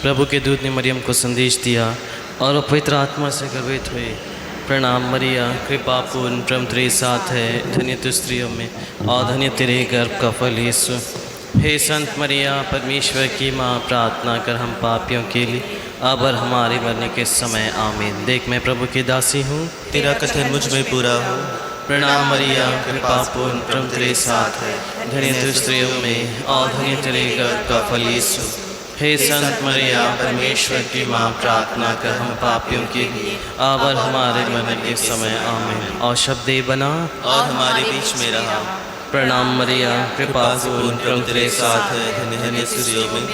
प्रभु के दूत ने मरियम को संदेश दिया और वो पवित्र आत्मा से गर्भित हुई। प्रणाम मरिया, कृपा पूर्ण, प्रभु तेरे साथ है, धन्य तू स्त्रियों में और धन्य तेरे गर्भ का फल यीशु। हे संत मरिया, परमेश्वर की माँ, प्रार्थना कर हम पापियों के लिए अब और हमारे मरने के समय आमीन। देख मैं प्रभु की दासी हूँ, तेरा कथन मुझ में पूरा हो। प्रणाम मरिया, कृपा पूर्ण, प्रभु तेरे साथ है, धन्य तू स्त्रियों में और धन्य तेरे गर्भ का फल यीशु। हे संत मरिया, परमेश्वर की माँ, प्रार्थना कर हम पापियों के लिए अब और हमारे मरने के समय आमीन। और शब्द बना और हमारे बीच में रहा। प्रणाम मरिया, कृपा पूर्ण, प्रभु तेरे साथ है, धन्य स्त्रियों में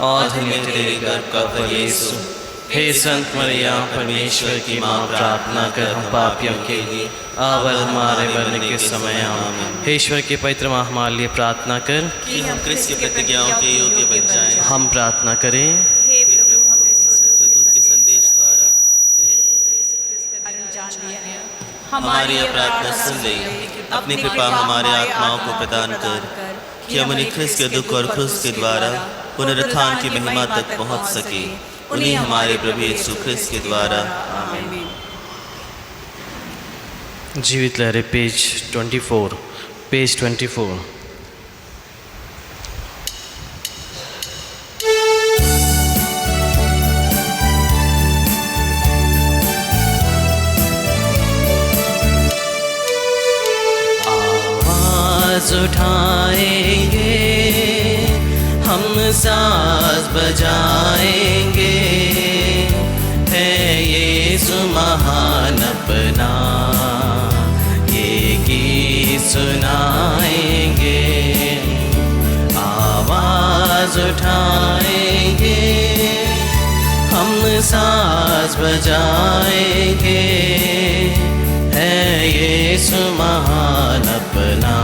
और धन्य तेरे गर्भ का फल यीशु। हे संत मरिया, परमेश्वर की माँ, प्रार्थना कर हम पापियों के लिए अब और हमारे मरने के समय आमीन। हे ईश्वर के पवित्र माँ, हमारे लिए प्रार्थना कर कि हम क्रिस्त की प्रतिज्ञाओं के योग्य बन जाएं। हम प्रार्थना करें। हे प्रभु, हमें स्वर्गदूत के संदेश द्वारा जान लिया है। हमारी यह प्रार्थना सुन ले। अपनी कृपा हमारे आत्माओं को प्रदान कर कि हम उन्हें ख्रिस्त के दुख और क्रूस के द्वारा पुनरुत्थान की महिमा तक पहुंच सके। उन्हीं हमारे प्रभु यीशु ख्रिस्त के द्वारा आमीन। जीवित लहरें पेज 24, पेज 24। आवाज उठाएंगे हम, साज बजाएंगे, है यीशु महान अपना, ये गीत सुनाएंगे। आवाज उठाएंगे हम, साज बजाएंगे, है यीशु महान अपना,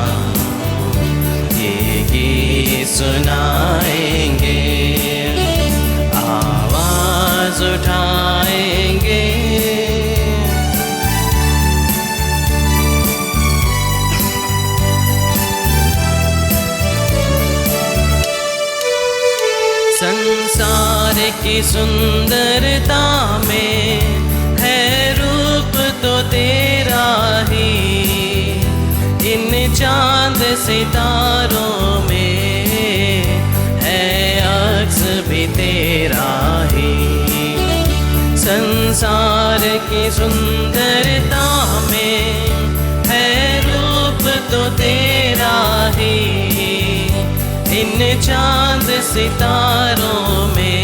ये गीत सुनाएंगे। आवाज उठाएंगे। संसार की सुंदरता में है रूप तो तेरा ही, इन चांद सितारों में है अक्स भी तेरा ही। संसार की सुंदरता में है रूप तो तेरा ही, इन चांद सितारों में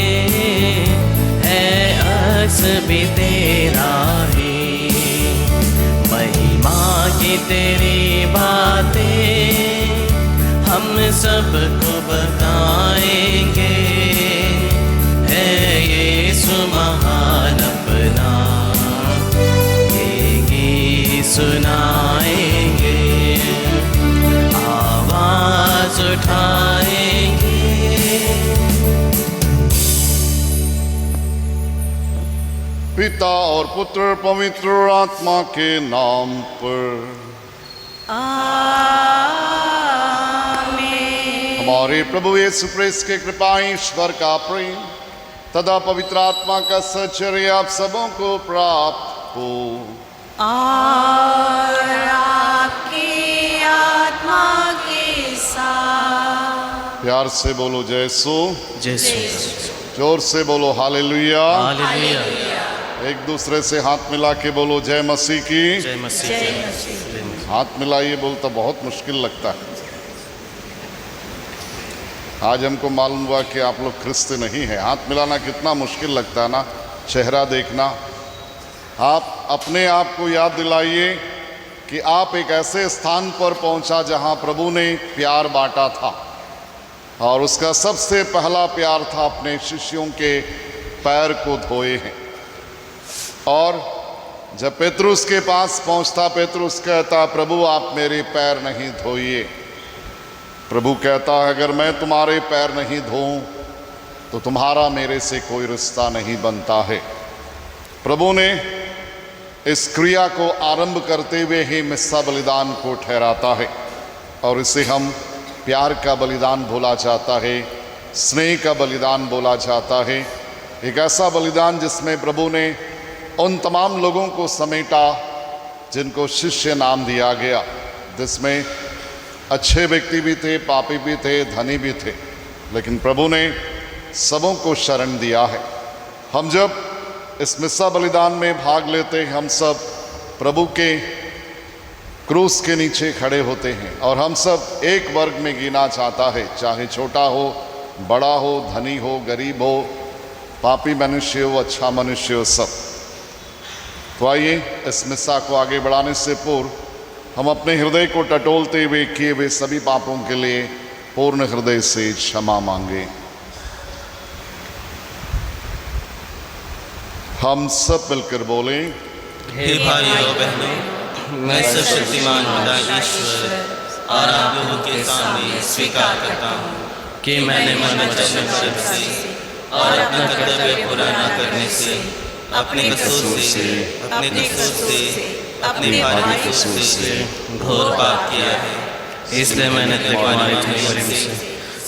है अक्स भी तेरा ही। महिमा की तेरी बातें हम सबको बताएंगे, है यीशु महान अपना, ये गीत सुनाएंगे। आवाज उठाएंगे। पिता और पुत्र पवित्र आत्मा के नाम पर आमीन। हमारे प्रभु यीशु क्रिस्त के कृपा, ईश्वर का प्रेम तथा पवित्र आत्मा का सचर्य आप सबों को प्राप्त हो। और आपकी आत्मा के साथ। प्यार से बोलो जयसु। जयसु। जोर से बोलो हालेलुया। हालेलुया। एक दूसरे से हाथ मिला के बोलो जय मसीह की। जय मसीह। जय मसीह। हाथ मिलाइए बोलता बहुत मुश्किल लगता है। आज हमको मालूम हुआ कि आप लोग क्रिस्त नहीं हैं। हाथ मिलाना कितना मुश्किल लगता है ना, चेहरा देखना। आप अपने आप को याद दिलाइए कि आप एक ऐसे स्थान पर पहुंचा जहां प्रभु ने प्यार बांटा था, और उसका सबसे पहला प्यार था अपने शिष्यों के पैर को धोए हैं। और जब पेतरुस के पास पहुंचता, पेतरुस कहता प्रभु आप मेरे पैर नहीं धोइए। प्रभु कहता है अगर मैं तुम्हारे पैर नहीं धोऊं तो तुम्हारा मेरे से कोई रिश्ता नहीं बनता है। प्रभु ने इस क्रिया को आरंभ करते हुए ही मिस्सा बलिदान को ठहराता है, और इसे हम प्यार का बलिदान बोला जाता है, स्नेह का बलिदान बोला जाता है। एक ऐसा बलिदान जिसमें प्रभु ने उन तमाम लोगों को समेटा जिनको शिष्य नाम दिया गया, जिसमें अच्छे व्यक्ति भी थे, पापी भी थे, धनी भी थे, लेकिन प्रभु ने सबों को शरण दिया है। हम जब इस मिस्सा बलिदान में भाग लेते हैं, हम सब प्रभु के क्रूस के नीचे खड़े होते हैं और हम सब एक वर्ग में गिना चाहता है, चाहे छोटा हो, बड़ा हो, धनी हो, गरीब हो, पापी मनुष्य हो, अच्छा मनुष्य हो, सब। तो आइए इस मिस्सा को आगे बढ़ाने से पूर्व हम अपने हृदय को टटोलते हुए किए हुए सभी पापों के लिए पूर्ण हृदय से क्षमा मांगे। हम सब मिलकर बोलें, हे भाइयों बहनों, मैं सर्वशक्तिमान पिता ईश्वर और आप लोगों के सामने स्वीकार करता हूँ कि मैंने मन वचन कर्म से और अपना कर्तव्य पूरा न करने से, अपने कसूर से, अपने भारी कसूर से घोर पाप किया है। इसलिए मैंने तुम्हारी प्रेम से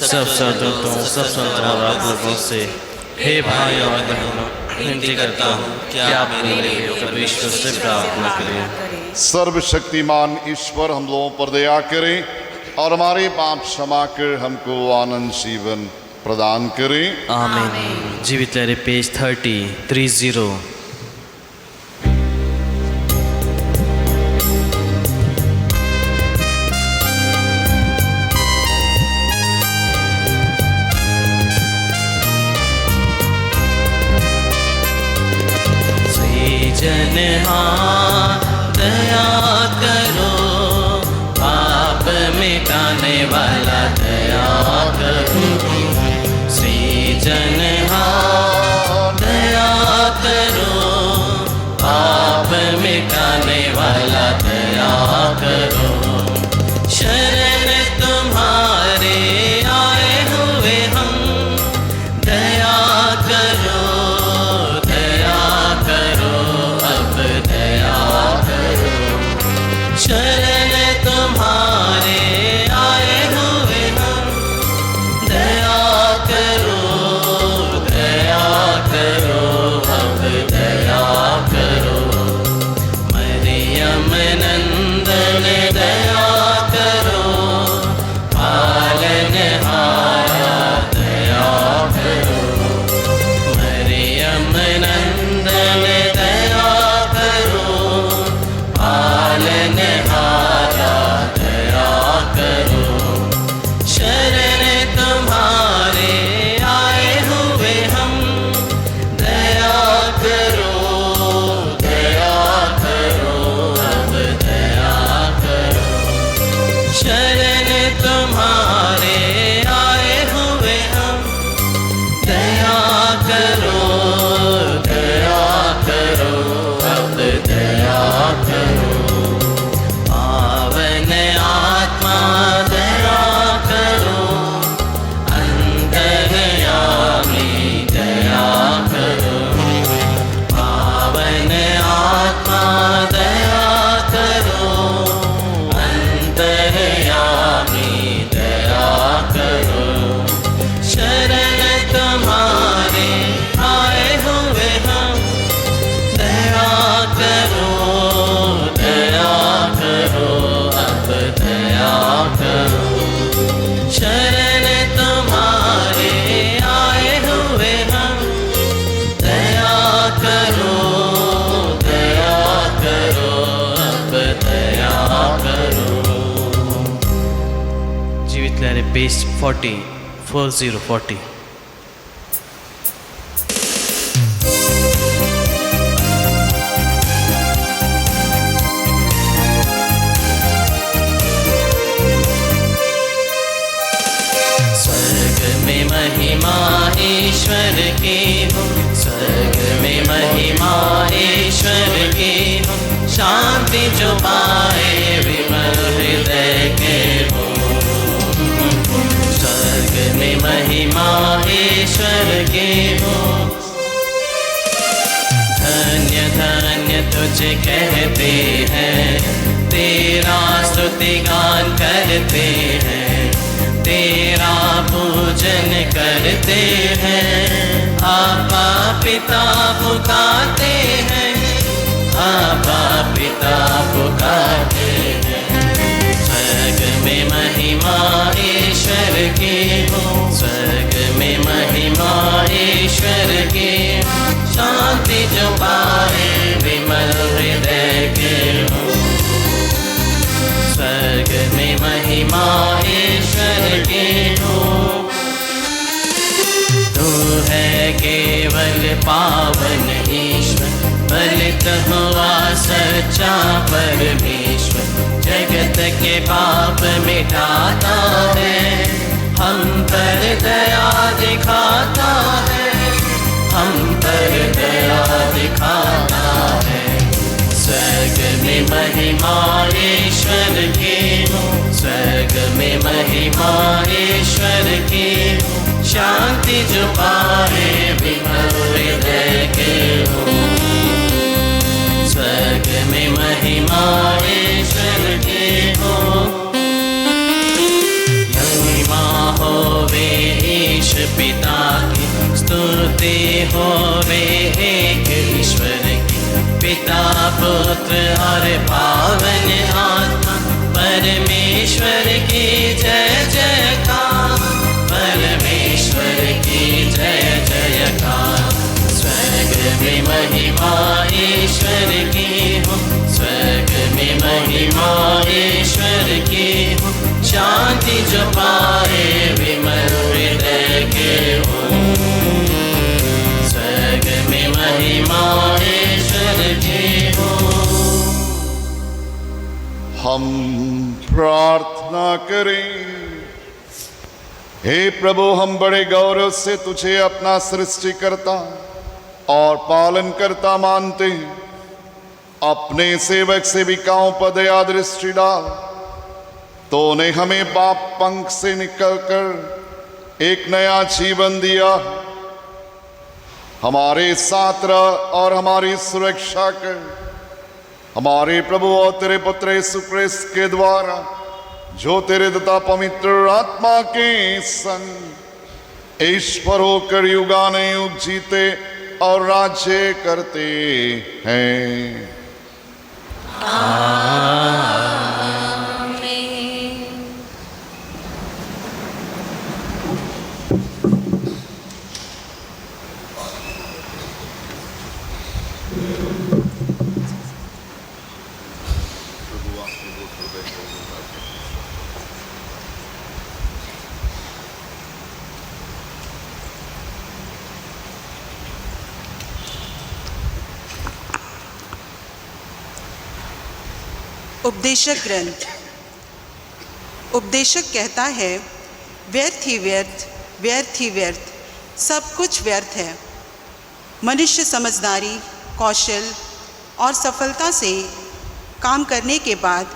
सब संतों, सब संतों और आप लोगों से, हे भाई और बहनों, विनती करता हूँ कि आप मेरे लिए ईश्वर से प्रार्थना करें। सर्वशक्तिमान ईश्वर हम लोगों पर दया करें और हमारे पाप क्षमा कर हमको आनंद जीवन प्रदान करें। आमीन। जीवित लहरें पेज 30। दया करो, पाप मिटाने वाला दया करो। सृजनहार दया करो, पाप मिटाने वाला दया करो। शरण तुम्हारे आए हुए हम, दया करो, शरण तुम्हारे आए हुए हम, दया करो, अब दया करो। मरियम नंदन दया करो, पालनहारा दया करो। मरियम नंदन दया करो, पालनहारा दया करो। शरण तुम्हारे आए हुए हम, दया करो, अब दया करो। शरण तुम्हारे आए हुए हम, दया करो, अब दया करो। पावन आत्मा दया करो, अंतर्यामी दया करो। पावन आत्मा दया करो, अंतर्यामी दया करो। शरण तुम्हारे आए हुए हम, दया करो, अब दया करो। शरण तुम्हारे आए हुए हम, दया करो, अब दया करो। जीवित लहरें पेज 40। स्वर्ग में महिमा ईश्वर की हो, स्वर्ग में महिमा ईश्वर की हो। शांति जो पाए विमल हृदय के हो, स्वर्ग में महिमा ईश्वर की हो। धन्य धन्य तुझे कहते हैं, तेरा स्तुति गान करते हैं, तेरा पूजन करते हैं। आबा पिता पुकारते हैं, आबा पिता पुकारते हैं। स्वर्ग में महिमा ईश्वर की हो, स्वर्ग में महिमा ईश्वर की, शांति जो पाए विमल हृदय के हो। स्वर्ग में महिमा ईश्वर की हो। तू है केवल पावन ईश्वर, बलित हुआ सच्चा परमेश्वर। जगत के पाप मिटाता है, हम पर दया दिखाता है, हम पर दया दिखाता है। स्वर्ग में महिमा ईश्वर की हो, स्वर्ग में महिमा ईश्वर की हो। शांति जो पाए विमल हृदय के हो। स्वर्ग में महिमा ईश्वर की हो। महिमा होवे ईश पिता की, स्तुति होवे एक ईश्वर की। पिता पुत्र और पावन आत्मा, परमेश्वर की जय जयकार, परमेश्वर की जय जयकार। स्वर्ग में महिमा ईश्वर की हो, स्वर्ग में महिमा ईश्वर की हो। शांति जो पाए विमल हृदय के हो। स्वर्ग में महिमा ईश्वर की हो। हम प्रार्थना करें। हे प्रभु, हम बड़े गौरव से तुझे अपना सृष्टिकर्ता और पालन करता मानते हैं। अपने सेवक सेविकाओं पर दया दृष्टि डाल, तो ने हमें पाप पंख से निकलकर एक नया जीवन दिया। हमारे साथ रह और हमारी सुरक्षा कर। हमारे प्रभु और तेरे पुत्र यीशु क्रिस्त के द्वारा, जो तेरे दाता पवित्र आत्मा के संग ईश्वर होकर युगानुयुग जीते और राज्य करते हैं। उपदेशक ग्रंथ। उपदेशक कहता है, व्यर्थ ही व्यर्थ, व्यर्थ ही व्यर्थ, सब कुछ व्यर्थ है। मनुष्य समझदारी, कौशल और सफलता से काम करने के बाद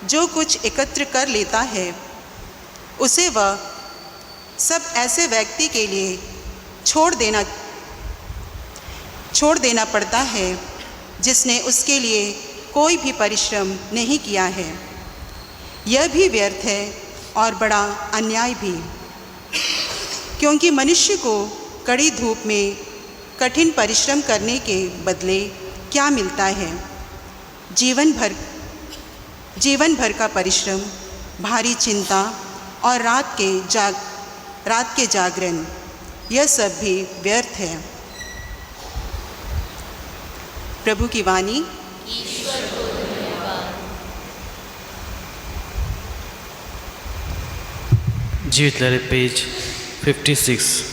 जो कुछ एकत्र कर लेता है, उसे वह सब ऐसे व्यक्ति के लिए छोड़ देना पड़ता है जिसने उसके लिए कोई भी परिश्रम नहीं किया है। यह भी व्यर्थ है और बड़ा अन्याय भी, क्योंकि मनुष्य को कड़ी धूप में कठिन परिश्रम करने के बदले क्या मिलता है? जीवन भर का परिश्रम, भारी चिंता और रात के जागरण, यह सब भी व्यर्थ है। प्रभु की वाणी। जीवित लहरें पेज 56।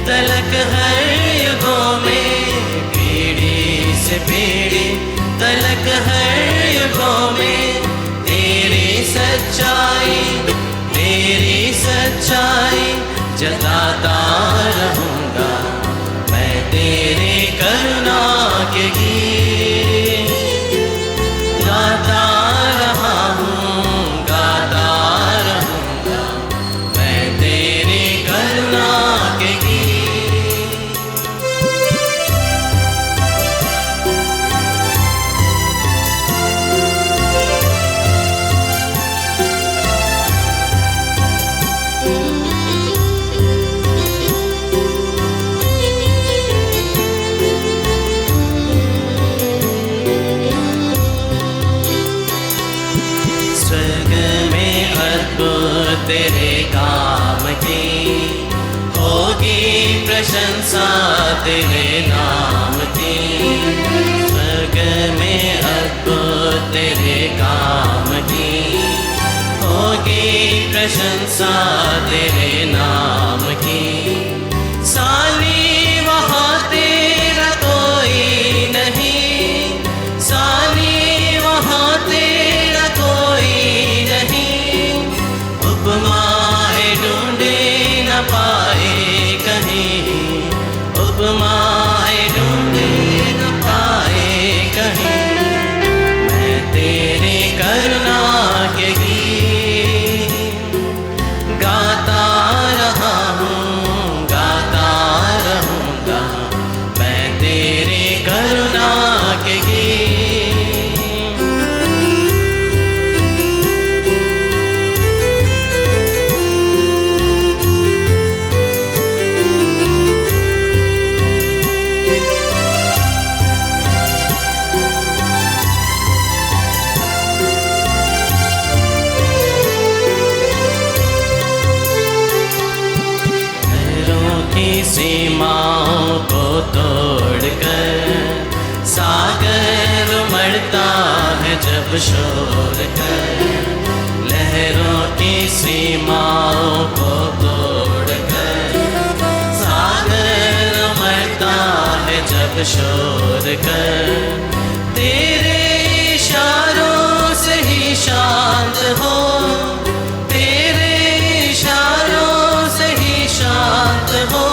तलक हर युगों में, पीढ़ी से पीढ़ी तलक हर युगों में तेरी सच सच्चाई, तेरी सच्चाई जताता रहूँगा। मैं तेरे करुणा के गीत गाता रहा हूँ, गाता रहूँगा। मैं तेरे करुणा के गीत। स्वर्ग में अद्भुत तेरे काम की, होगी प्रशंसा तेरे नाम की। स्वर्ग में अद्भुत तेरे काम की, होगी प्रशंसा तेरे नाम की। साली वहाँ तेरा कोई नहीं, साली वहाँ तेरा कोई नहीं। उपमाएं ढूंढे न पाए कहीं, उपमाएं ढूंढे न पाए कहीं। मैं तेरे करुणा के गीत गाता रहा हूँ, गाता रहूँगा। मैं तेरे करुणा के गीत। लहरों की सीमाओं को तोड़कर सागर उमड़ता है जब शोर कर। लहरों की सीमाओं को तोड़कर सागर उमड़ता है जब शोर कर। तेरे इशारों से ही शांत हो, तेरे इशारों से ही शांत हो।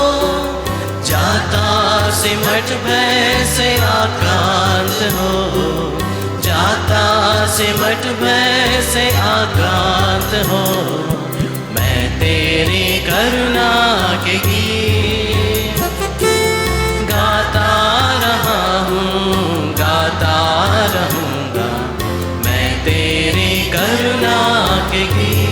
जाता सिमट भय से आक्रांत हो, जाता सिमट भय से आक्रांत हो। मैं तेरी करुणा के गीत गाता रहा हूँ, गाता रहूँगा। मैं तेरी करुणा के गीत।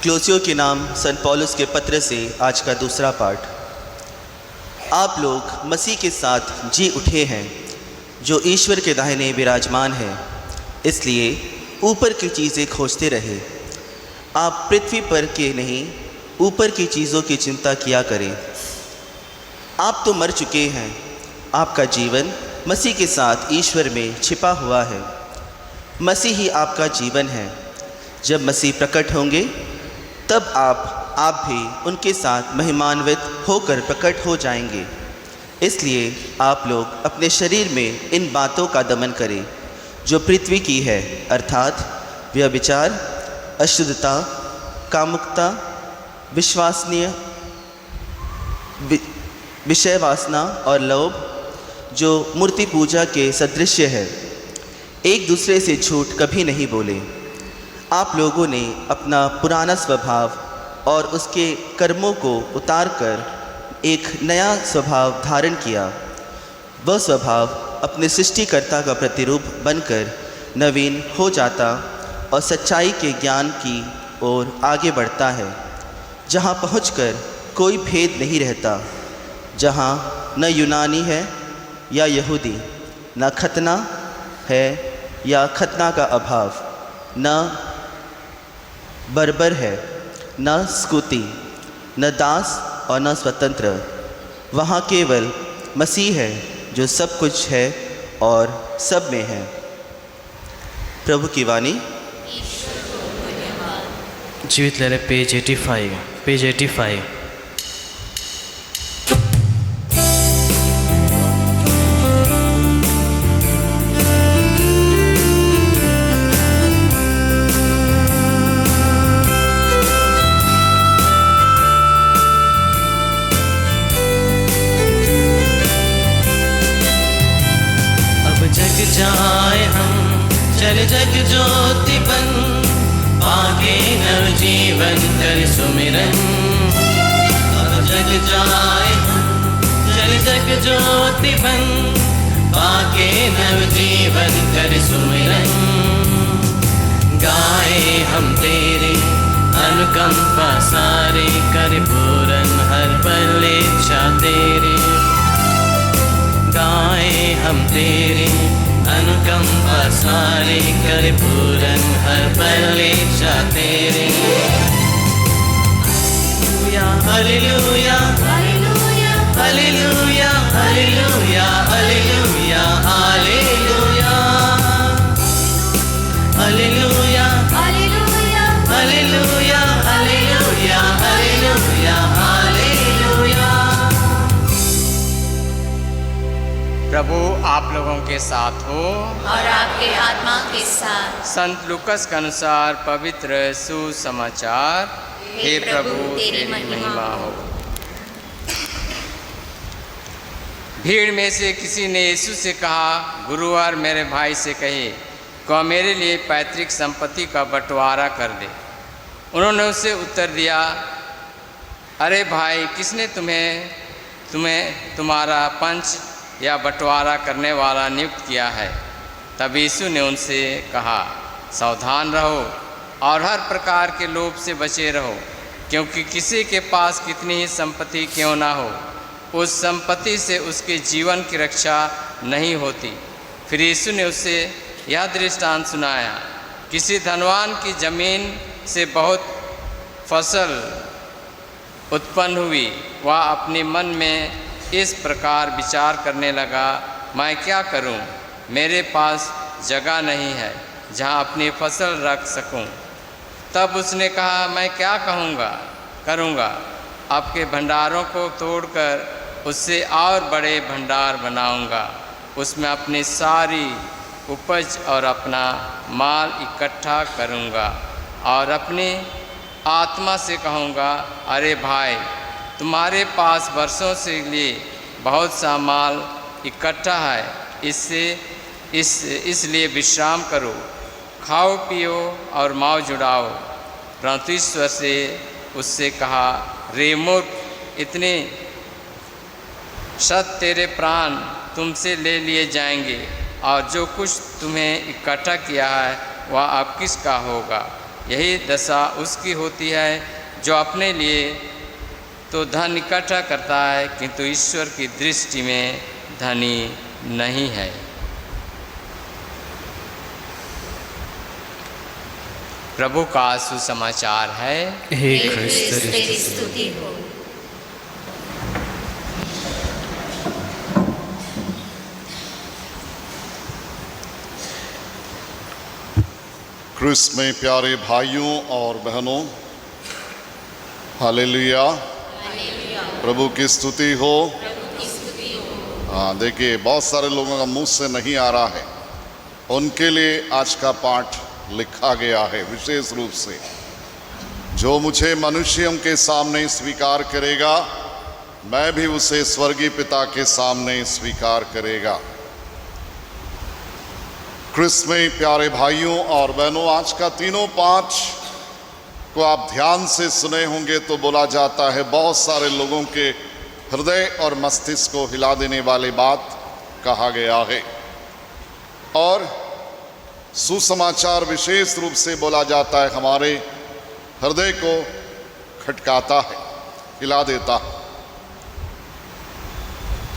क्लोसियो के नाम संत पौलुस के पत्र से आज का दूसरा पाठ। आप लोग मसीह के साथ जी उठे हैं, जो ईश्वर के दाहिने विराजमान है। इसलिए ऊपर की चीज़ें खोजते रहे। आप पृथ्वी पर के नहीं, ऊपर की चीज़ों की चिंता किया करें। आप तो मर चुके हैं, आपका जीवन मसीह के साथ ईश्वर में छिपा हुआ है। मसीह ही आपका जीवन है। जब मसीह प्रकट होंगे तब आप भी उनके साथ महिमान्वित होकर प्रकट हो जाएंगे। इसलिए आप लोग अपने शरीर में इन बातों का दमन करें जो पृथ्वी की है, अर्थात व्यभिचार, अशुद्धता, कामुकता, विश्वासनीय विषय वासना और लोभ, जो मूर्ति पूजा के सदृश्य है। एक दूसरे से झूठ कभी नहीं बोले। आप लोगों ने अपना पुराना स्वभाव और उसके कर्मों को उतारकर एक नया स्वभाव धारण किया। वह स्वभाव अपने सृष्टिकर्ता का प्रतिरूप बनकर नवीन हो जाता और सच्चाई के ज्ञान की ओर आगे बढ़ता है, जहाँ पहुंचकर कोई भेद नहीं रहता, जहाँ न यूनानी है या यहूदी, न खतना है या खतना का अभाव, न बर्बर है, न स्कूती, न दास और न स्वतंत्र। वहाँ केवल मसीह है जो सब कुछ है और सब में है। प्रभु की वाणी। जीवित लहरें पेज 85। जग जाए हम चल जग ज्योति बन, पाके नव जीवन कर सुमिरन। अब जग जाए हम चल जग ज्योति बन, पाके नव जीवन कर सुमिरन। गाए हम तेरे अनुकंपा सारे, कर पूरन हर पल इच्छा तेरी। गाए हम तेरे अनुकंपा सारे, कर पूरन हर पल इच्छा तेरी। Hallelujah hallelujah hallelujah hallelujah hallelujah hallelujah hallelujah hallelujah hallelujah hallelujah hallelujah hallelujah. प्रभु आप लोगों के साथ हो और आपके आत्मा के साथ। संत लूकस के अनुसार पवित्र सुसमाचार। हे प्रभु तेरी महिमा हो। भीड़ में से किसी ने यीशु से कहा, गुरुवार मेरे भाई से कहे कि मेरे लिए पैतृक संपत्ति का बंटवारा कर दे। उन्होंने उसे उत्तर दिया, अरे भाई, किसने तुम्हें तुम्हारा पंच या बंटवारा करने वाला नियुक्त किया है? तब यीशु ने उनसे कहा, सावधान रहो और हर प्रकार के लोभ से बचे रहो, क्योंकि किसी के पास कितनी ही संपत्ति क्यों ना हो, उस संपत्ति से उसके जीवन की रक्षा नहीं होती। फिर यीशु ने उससे यह दृष्टांत सुनाया, किसी धनवान की जमीन से बहुत फसल उत्पन्न हुई। वह अपने मन में इस प्रकार विचार करने लगा, मैं क्या करूं? मेरे पास जगह नहीं है जहां अपनी फसल रख सकूं। तब उसने कहा, मैं क्या करूंगा? आपके भंडारों को तोड़कर उससे और बड़े भंडार बनाऊंगा। उसमें अपनी सारी उपज और अपना माल इकट्ठा करूंगा और अपनी आत्मा से कहूंगा, अरे भाई, तुम्हारे पास वर्षों से लिए बहुत सा माल इकट्ठा है, इसलिए विश्राम करो, खाओ पियो और मौज उड़ाओ। परंतु ईश्वर से उससे कहा, रे मूर्ख, इतने सत तेरे प्राण तुमसे ले लिए जाएंगे, और जो कुछ तुम्हें इकट्ठा किया है वह अब किसका होगा? यही दशा उसकी होती है जो अपने लिए तो धन इकट्ठा करता है, किंतु ईश्वर की दृष्टि में धनी नहीं है। प्रभु का सुसमाचार है। हे क्रिस्त ख्रिस्त तेरी स्तुति हो। क्रिस्त में प्यारे भाइयों और बहनों, हालेलुया, प्रभु की स्तुति हो। हाँ, देखिए, बहुत सारे लोगों का मुंह से नहीं आ रहा है, उनके लिए आज का पाठ लिखा गया है विशेष रूप से। जो मुझे मनुष्यों के सामने स्वीकार करेगा, मैं भी उसे स्वर्गीय पिता के सामने स्वीकार करेगा। क्रिस्त में प्यारे भाइयों और बहनों, आज का तीनों पाठ को आप ध्यान से सुने होंगे तो बोला जाता है, बहुत सारे लोगों के हृदय और मस्तिष्क को हिला देने वाली बात कहा गया है। और सुसमाचार विशेष रूप से बोला जाता है, हमारे हृदय को खटकाता है, हिला देता है।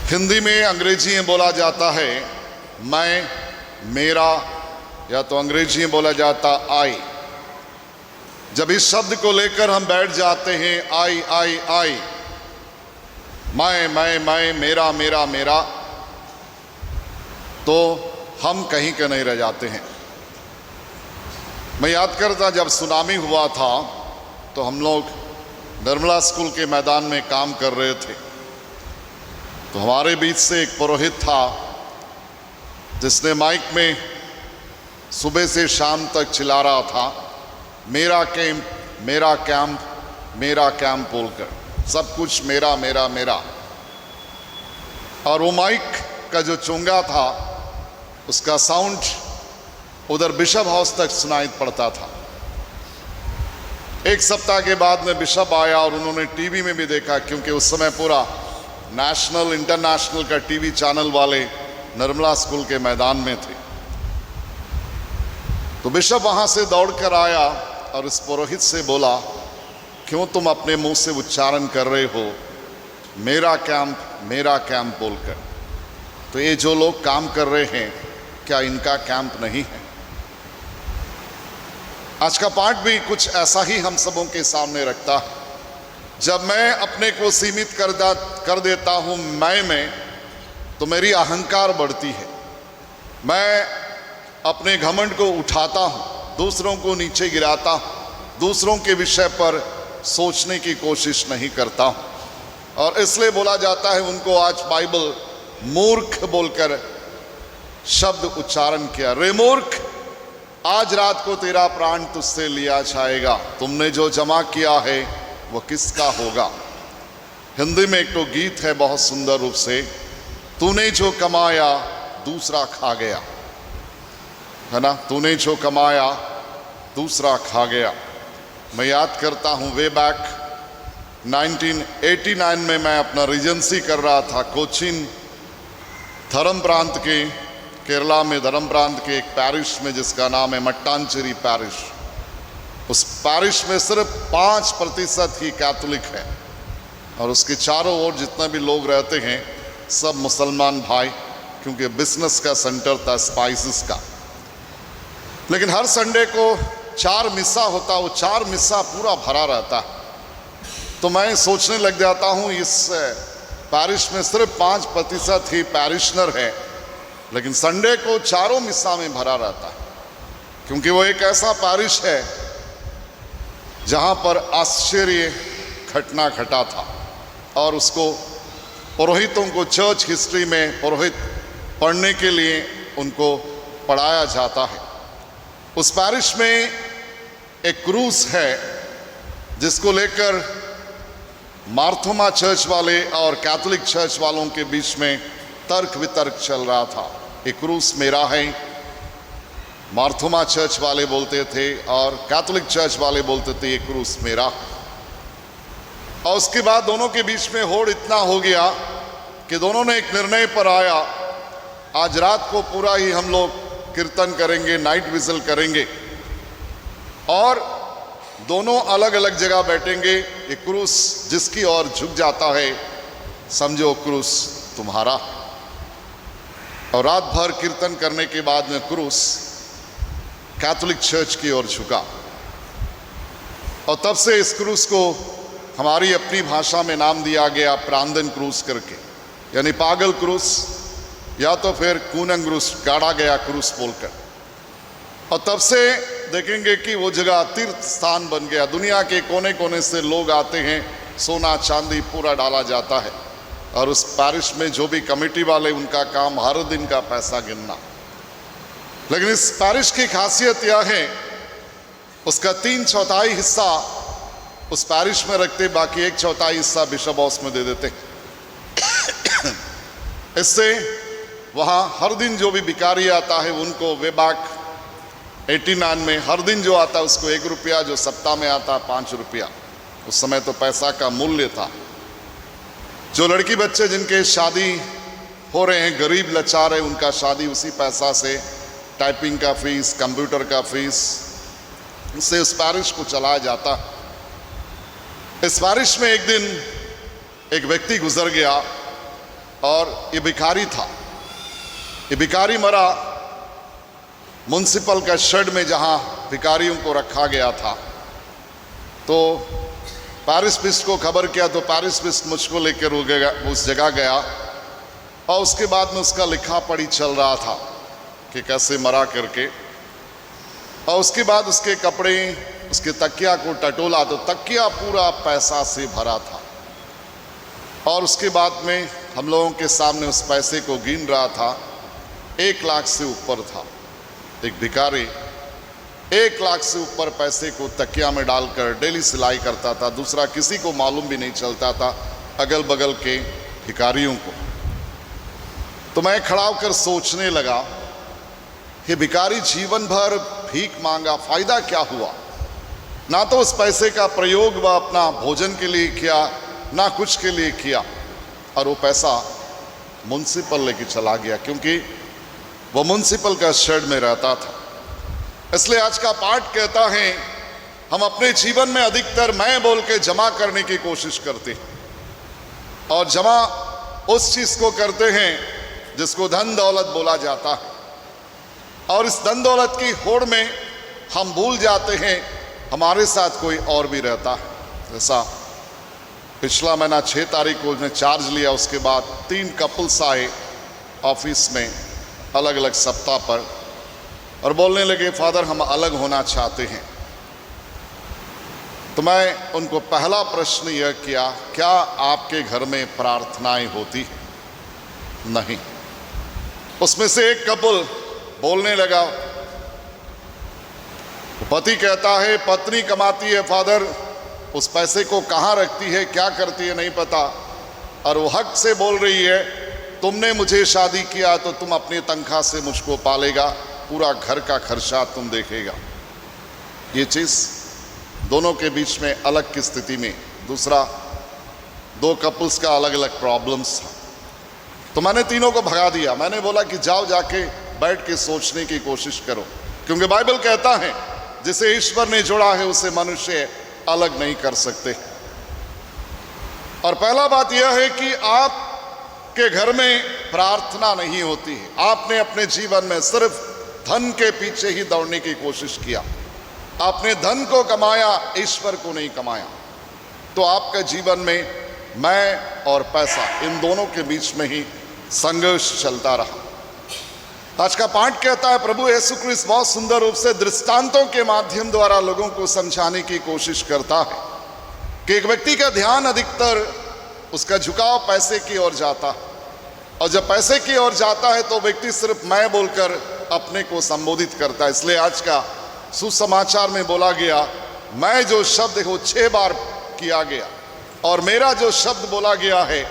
हिंदी में, अंग्रेजी में बोला जाता है मैं, मेरा, या तो अंग्रेजी में बोला जाता आई। जब इस शब्द को लेकर हम बैठ जाते हैं, आई, मैं, मेरा, मेरा, मेरा, तो हम कहीं के नहीं रह जाते हैं। मैं याद करता, जब सुनामी हुआ था तो हम लोग निर्मला स्कूल के मैदान में काम कर रहे थे, तो हमारे बीच से एक पुरोहित था जिसने माइक में सुबह से शाम तक चिल्ला रहा था, मेरा कैंप, मेरा कैंप, मेरा कैंप बोलकर, सब कुछ मेरा मेरा मेरा। और वो माइक का जो चोंगा था उसका साउंड उधर बिशप हाउस तक सुनाई पड़ता था। एक सप्ताह के बाद में बिशप आया और उन्होंने टीवी में भी देखा, क्योंकि उस समय पूरा नेशनल इंटरनेशनल का टीवी चैनल वाले निर्मला स्कूल के मैदान में थे। तो बिशप वहां से दौड़कर आया और इस पुरोहित से बोला, क्यों तुम अपने मुंह से उच्चारण कर रहे हो मेरा कैंप बोलकर? तो ये जो लोग काम कर रहे हैं, क्या इनका कैंप नहीं है? आज का पाठ भी कुछ ऐसा ही हम सबों के सामने रखता है। जब मैं अपने को सीमित कर देता हूं मैं में, तो मेरी अहंकार बढ़ती है। मैं अपने घमंड को उठाता हूं, दूसरों को नीचे गिराता हूं, दूसरों के विषय पर सोचने की कोशिश नहीं करता हूं। और इसलिए बोला जाता है, उनको आज बाइबल मूर्ख बोलकर शब्द उच्चारण किया, रे मूर्ख, आज रात को तेरा प्राण तुझसे लिया जाएगा, तुमने जो जमा किया है वो किसका होगा। हिंदी में एक तो गीत है बहुत सुंदर रूप से, तूने जो कमाया दूसरा खा गया, है ना, तूने जो कमाया दूसरा खा गया। मैं याद करता हूँ वे बैक 1989 में मैं अपना रीजेंसी कर रहा था कोचीन धर्म प्रांत के, केरला में धर्म प्रांत के एक पैरिश में जिसका नाम है मट्टांचेरी पैरिश। उस पैरिश में सिर्फ 5% ही कैथोलिक है और उसके चारों ओर जितना भी लोग रहते हैं सब मुसलमान भाई, क्योंकि बिजनेस का सेंटर था, स्पाइसेस का। लेकिन हर संडे को 4 मिसा होता, वो 4 मिसा पूरा भरा रहता। तो मैं सोचने लग जाता हूँ इस पैरिश में सिर्फ 5% ही पैरिशनर है, लेकिन संडे को चारों मिसा में भरा रहता है, क्योंकि वो एक ऐसा पैरिश है जहाँ पर आश्चर्य घटना घटा था और उसको पुरोहितों को चर्च हिस्ट्री में पुरोहित पढ़ने के लिए उनको पढ़ाया जाता है। उस पैरिश में एक क्रूस है जिसको लेकर मार्थोमा चर्च वाले और कैथोलिक चर्च वालों के बीच में तर्क वितर्क चल रहा था। ये क्रूस मेरा है, मार्थोमा चर्च वाले बोलते थे और कैथोलिक चर्च वाले बोलते थे ये क्रूस मेरा। और उसके बाद दोनों के बीच में होड़ इतना हो गया कि दोनों ने एक निर्णय पर आया, आज रात को पूरा ही हम लोग कीर्तन करेंगे, नाइट विजिल करेंगे और दोनों अलग अलग जगह बैठेंगे। ये क्रूस जिसकी ओर झुक जाता है समझो क्रूस तुम्हारा। और रात भर कीर्तन करने के बाद में क्रूस कैथोलिक चर्च की ओर झुका और तब से इस क्रूस को हमारी अपनी भाषा में नाम दिया गया प्रांदन क्रूस करके, यानी पागल क्रूस या तो फिर कूनंग क्रूस, गाड़ा गया क्रूस बोलकर। और तब से देखेंगे कि वो जगह तीर्थ स्थान बन गया। दुनिया के कोने कोने से लोग आते हैं, सोना चांदी पूरा डाला जाता है और उस पैरिश में जो भी कमेटी वाले उनका काम हर दिन का पैसा गिनना। लेकिन इस पैरिश की खासियत यह है उसका 3/4 हिस्सा उस पैरिश में रखते, बाकी 1/4 हिस्सा बिशप हाउस में दे देते। इससे वहाँ हर दिन जो भी भिखारी आता है उनको वे बैक 89 में हर दिन जो आता है उसको 1 रुपया, जो सप्ताह में आता है 5 रुपया। उस समय तो पैसा का मूल्य था। जो लड़की बच्चे जिनके शादी हो रहे हैं, गरीब लाचार है, उनका शादी उसी पैसा से, टाइपिंग का फीस, कंप्यूटर का फीस, इससे उस पैरिश को चलाया जाता। इस पैरिश में एक दिन एक व्यक्ति गुजर गया और ये भिखारी था। ये भिखारी मरा म्युनिसिपल का शेड में जहाँ भिखारियों को रखा गया था। तो पैरिश बिस्ट को खबर किया तो पैरिश बिस्ट मुझको लेकर उस जगह गया और उसके बाद में उसका लिखा पढ़ी चल रहा था कि कैसे मरा करके। और उसके बाद उसके कपड़े, उसके तकिया को टटोला तो तकिया पूरा पैसा से भरा था। और उसके बाद में हम लोगों के सामने उस पैसे को गिन रहा था, 1 लाख से ऊपर था। एक भिखारी 1 लाख से ऊपर पैसे को तकिया में डालकर डेली सिलाई करता था। दूसरा किसी को मालूम भी नहीं चलता था, अगल बगल के भिखारियों को। तो मैं खड़ा होकर सोचने लगा कि भिखारी जीवन भर भीख मांगा, फायदा क्या हुआ? ना तो उस पैसे का प्रयोग वह अपना भोजन के लिए किया, ना कुछ के लिए किया। और वो पैसा म्युनिसिपल लेके चला गया, क्योंकि वो म्युनिसिपल का शेड में रहता था। इसलिए आज का पाठ कहता है हम अपने जीवन में अधिकतर मैं बोल के जमा करने की कोशिश करते हैं, और जमा उस चीज को करते हैं जिसको धन दौलत बोला जाता है। और इस धन दौलत की होड़ में हम भूल जाते हैं हमारे साथ कोई और भी रहता है। जैसा पिछला महीना 6 तारीख को मैं चार्ज लिया, उसके बाद 3 कपल्स आए ऑफिस में अलग अलग सप्ताह पर, और बोलने लगे फादर हम अलग होना चाहते हैं। तो मैं उनको पहला प्रश्न यह किया, क्या आपके घर में प्रार्थनाएं होती? नहीं। उसमें से एक कपल बोलने लगा, पति कहता है पत्नी कमाती है फादर, उस पैसे को कहाँ रखती है, क्या करती है नहीं पता, और वो हक से बोल रही है तुमने मुझे शादी किया तो तुम अपनी तनख्वाह से मुझको पालेगा, पूरा घर का खर्चा तुम देखेगा। ये चीज़ दोनों के बीच में अलग की स्थिति में, दूसरा 2 कपल्स का अलग अलग प्रॉब्लम्स था। तो मैंने तीनों को भगा दिया। मैंने बोला कि जाओ जाके बैठ के सोचने की कोशिश करो, क्योंकि बाइबल कहता है जिसे ईश्वर ने जोड़ा है उसे मनुष्य अलग नहीं कर सकते। और पहला बात यह है कि आपके घर में प्रार्थना नहीं होती है। आपने अपने जीवन में सिर्फ धन के पीछे ही दौड़ने की कोशिश किया, आपने धन को कमाया, ईश्वर को नहीं कमाया। तो आपके जीवन में मैं और पैसा, इन दोनों के बीच में ही संघर्ष चलता रहा। आज का पाठ कहता है प्रभु यीशु क्रिस्त बहुत सुंदर रूप से दृष्टांतों के माध्यम द्वारा लोगों को समझाने की कोशिश करता है कि एक व्यक्ति का ध्यान अधिकतर उसका झुकाव पैसे की ओर जाता है, और जब पैसे की ओर जाता है तो व्यक्ति सिर्फ मैं बोलकर अपने को संबोधित करता है। इसलिए आज का सुसमाचार में बोला गया, मैं जो शब्द है वो 6 बार किया गया, और मेरा जो शब्द बोला गया है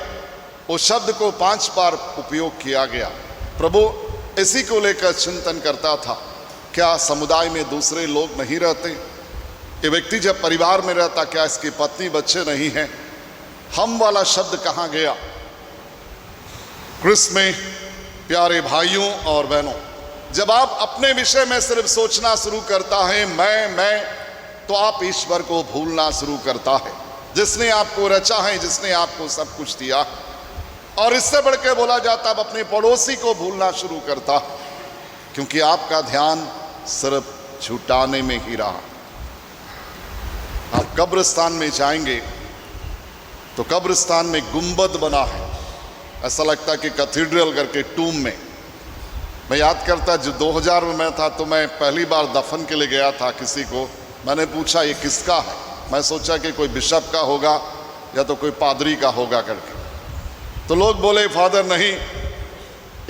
वो शब्द को 5 बार उपयोग किया गया। प्रभु इसी को लेकर चिंतन करता था, क्या समुदाय में दूसरे लोग नहीं रहते? ये व्यक्ति जब परिवार में रहता, क्या इसकी पत्नी बच्चे नहीं हैं? हम वाला शब्द कहाँ गया? क्रिस्त में प्यारे भाइयों और बहनों, जब आप अपने विषय में सिर्फ सोचना शुरू करता है मैं, तो आप ईश्वर को भूलना शुरू करता है, जिसने आपको रचा है, जिसने आपको सब कुछ दिया। और इससे बढ़ के बोला जाता है अपने पड़ोसी को भूलना शुरू करता, क्योंकि आपका ध्यान सिर्फ छुटाने में ही रहा। आप कब्रिस्तान में जाएंगे तो कब्रिस्तान में गुंबद बना है, ऐसा लगता कि कैथेड्रल करके टूम में। मैं याद करता जो 2000 में मैं था, तो मैं पहली बार दफन के लिए गया था किसी को। मैंने पूछा ये किसका है? मैं सोचा कि कोई बिशप का होगा या तो कोई पादरी का होगा करके। तो लोग बोले फादर नहीं,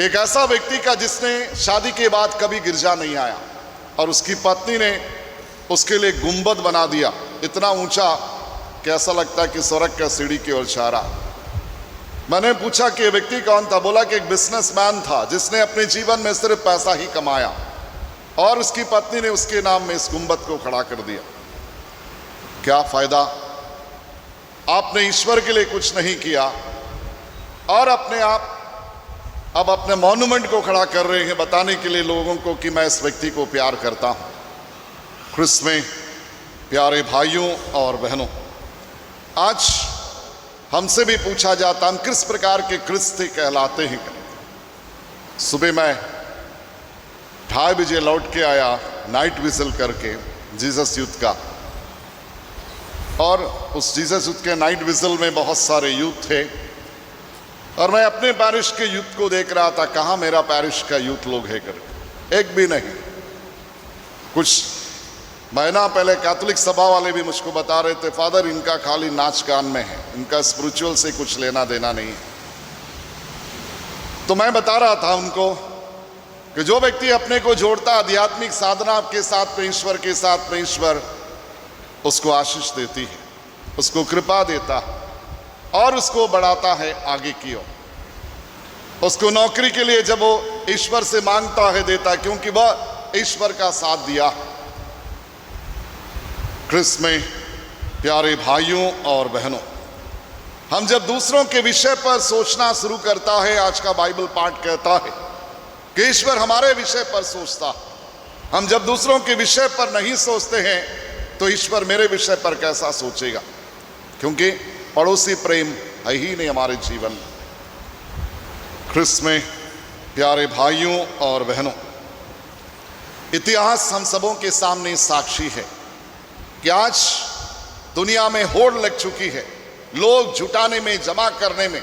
एक ऐसा व्यक्ति का जिसने शादी के बाद कभी गिरजा नहीं आया, और उसकी पत्नी ने उसके लिए गुंबद बना दिया, इतना ऊंचा कि ऐसा लगता है कि स्वर्ग का सीढ़ी की ओर जा रहा। मैंने पूछा कि ये व्यक्ति कौन था? बोला कि एक बिजनेसमैन था जिसने अपने जीवन में सिर्फ पैसा ही कमाया, और उसकी पत्नी ने उसके नाम में इस गुंबद को खड़ा कर दिया। क्या फायदा? आपने ईश्वर के लिए कुछ नहीं किया, और अपने आप अब अपने मॉन्यूमेंट को खड़ा कर रहे हैं बताने के लिए लोगों को कि मैं इस व्यक्ति को प्यार करता हूं। क्रिस्त में प्यारे भाइयों और बहनों, आज हमसे भी पूछा जाता हम किस प्रकार के क्रिस्ती कहलाते हैं। सुबह मैं 2:30 बजे लौट के आया नाइट विजिल करके जीसस यूथ का, और उस जीसस यूथ के नाइट विजिल में बहुत सारे यूथ थे, और मैं अपने पैरिश के यूथ को देख रहा था, कहाँ मेरा पैरिश का यूथ लोग है करके। एक भी नहीं। कुछ महीना पहले कैथोलिक सभा वाले भी मुझको बता रहे थे, फादर इनका खाली नाच गान में है, इनका स्पिरिचुअल से कुछ लेना देना नहीं है। तो मैं बता रहा था उनको कि जो व्यक्ति अपने को जोड़ता आध्यात्मिक साधना के साथ में ईश्वर के साथ में, ईश्वर उसको आशीष देती है, उसको कृपा देता है और उसको बढ़ाता है आगे की ओर। उसको नौकरी के लिए जब वो ईश्वर से मांगता है देता है, क्योंकि वह ईश्वर का साथ दिया। क्रिस्त में प्यारे भाइयों और बहनों, हम जब दूसरों के विषय पर सोचना शुरू करता है, आज का बाइबल पाठ कहता है कि ईश्वर हमारे विषय पर सोचता। हम जब दूसरों के विषय पर नहीं सोचते हैं तो ईश्वर मेरे विषय पर कैसा सोचेगा, क्योंकि पड़ोसी प्रेम है ही नहीं हमारे जीवन में। क्रिस्त में प्यारे भाइयों और बहनों, इतिहास हम सबों के सामने साक्षी है कि आज दुनिया में होड़ लग चुकी है, लोग जुटाने में, जमा करने में।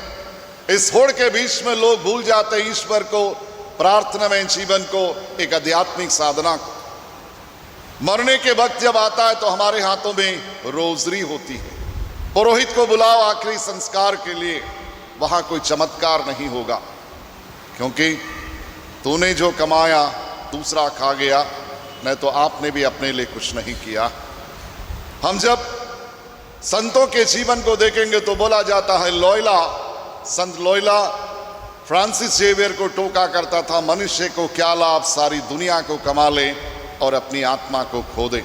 इस होड़ के बीच में लोग भूल जाते हैं ईश्वर को, प्रार्थना में जीवन को, एक आध्यात्मिक साधना को। मरने के वक्त जब आता है तो हमारे हाथों में रोजरी होती है। पुरोहित को बुलाओ आखिरी संस्कार के लिए, वहां कोई चमत्कार नहीं होगा, क्योंकि तूने जो कमाया दूसरा खा गया, नहीं तो आपने भी अपने लिए कुछ नहीं किया। हम जब संतों के जीवन को देखेंगे तो बोला जाता है, लोयला, संत लोयला फ्रांसिस जेवियर को टोका करता था, मनुष्य को क्या लाभ सारी दुनिया को कमा ले और अपनी आत्मा को खो दे।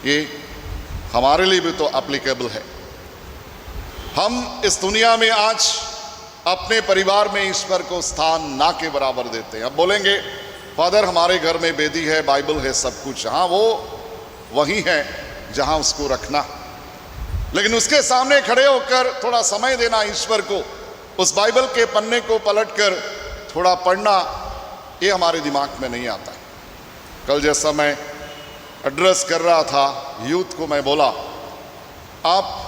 ये हमारे लिए भी तो एप्लीकेबल है। हम इस दुनिया में आज अपने परिवार में ईश्वर को स्थान ना के बराबर देते हैं। अब बोलेंगे फादर हमारे घर में बेदी है, बाइबल है, सब कुछ। हाँ, वो वही है जहां उसको रखना, लेकिन उसके सामने खड़े होकर थोड़ा समय देना ईश्वर को, उस बाइबल के पन्ने को पलटकर थोड़ा पढ़ना, ये हमारे दिमाग में नहीं आता है। कल जैसा मैं एड्रेस कर रहा था यूथ को, मैं बोला आप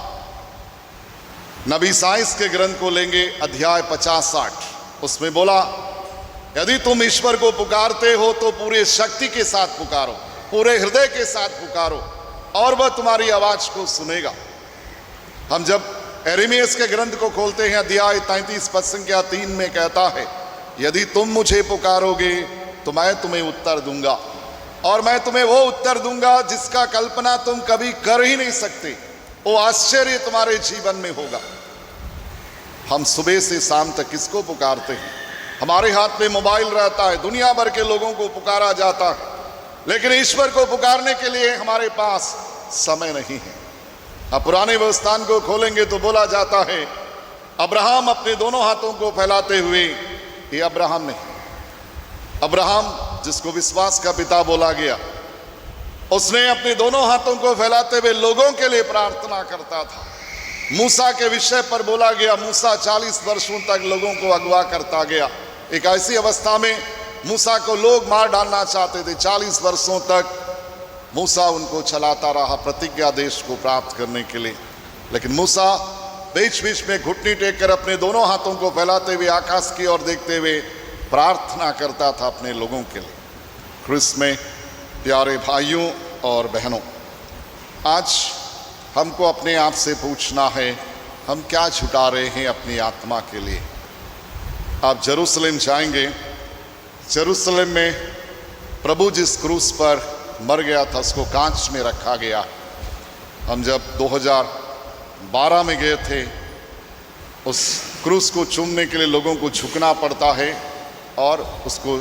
नबी साइंस के ग्रंथ को लेंगे, अध्याय 50-60, उसमें बोला यदि तुम ईश्वर को पुकारते हो तो पूरे शक्ति के साथ पुकारो, पूरे हृदय के साथ पुकारो और वह तुम्हारी आवाज को सुनेगा। हम जब एरेमियस के ग्रंथ को खोलते हैं, अध्याय 33 पद संख्या 3 में कहता है, यदि तुम मुझे पुकारोगे तो मैं तुम्हें उत्तर दूंगा, और मैं तुम्हें वो उत्तर दूंगा जिसका कल्पना तुम कभी कर ही नहीं सकते। वो आश्चर्य तुम्हारे जीवन में होगा। हम सुबह से शाम तक किसको पुकारते हैं? हमारे हाथ में मोबाइल रहता है, दुनिया भर के लोगों को पुकारा जाता है, लेकिन ईश्वर को पुकारने के लिए हमारे पास समय नहीं है। अब पुराने व्यवस्थान को खोलेंगे तो बोला जाता है, अब्राहम अपने दोनों हाथों को फैलाते हुए, ये अब्राहम नहीं, अब्राहम जिसको विश्वास का पिता बोला गया, उसने अपने दोनों हाथों को फैलाते हुए लोगों के लिए प्रार्थना करता था। मूसा के विषय पर बोला गया, मूसा 40 वर्षों तक लोगों को अगवा करता गया। एक ऐसी अवस्था में मूसा को लोग मार डालना चाहते थे, 40 वर्षों तक मूसा उनको चलाता रहा प्रतिज्ञा देश को प्राप्त करने के लिए। लेकिन मूसा बीच बीच में घुटनी टेक कर अपने दोनों हाथों को फैलाते हुए आकाश की ओर देखते हुए प्रार्थना करता था अपने लोगों के लिए। क्रिस्त में प्यारे भाइयों और बहनों, आज हमको अपने आप से पूछना है, हम क्या छुटा रहे हैं अपनी आत्मा के लिए। आप जेरूसलम जाएंगे, जेरूसलम में प्रभु जिस क्रूस पर मर गया था उसको कांच में रखा गया। हम जब 2012 में गए थे, उस क्रूस को चूमने के लिए लोगों को झुकना पड़ता है और उसको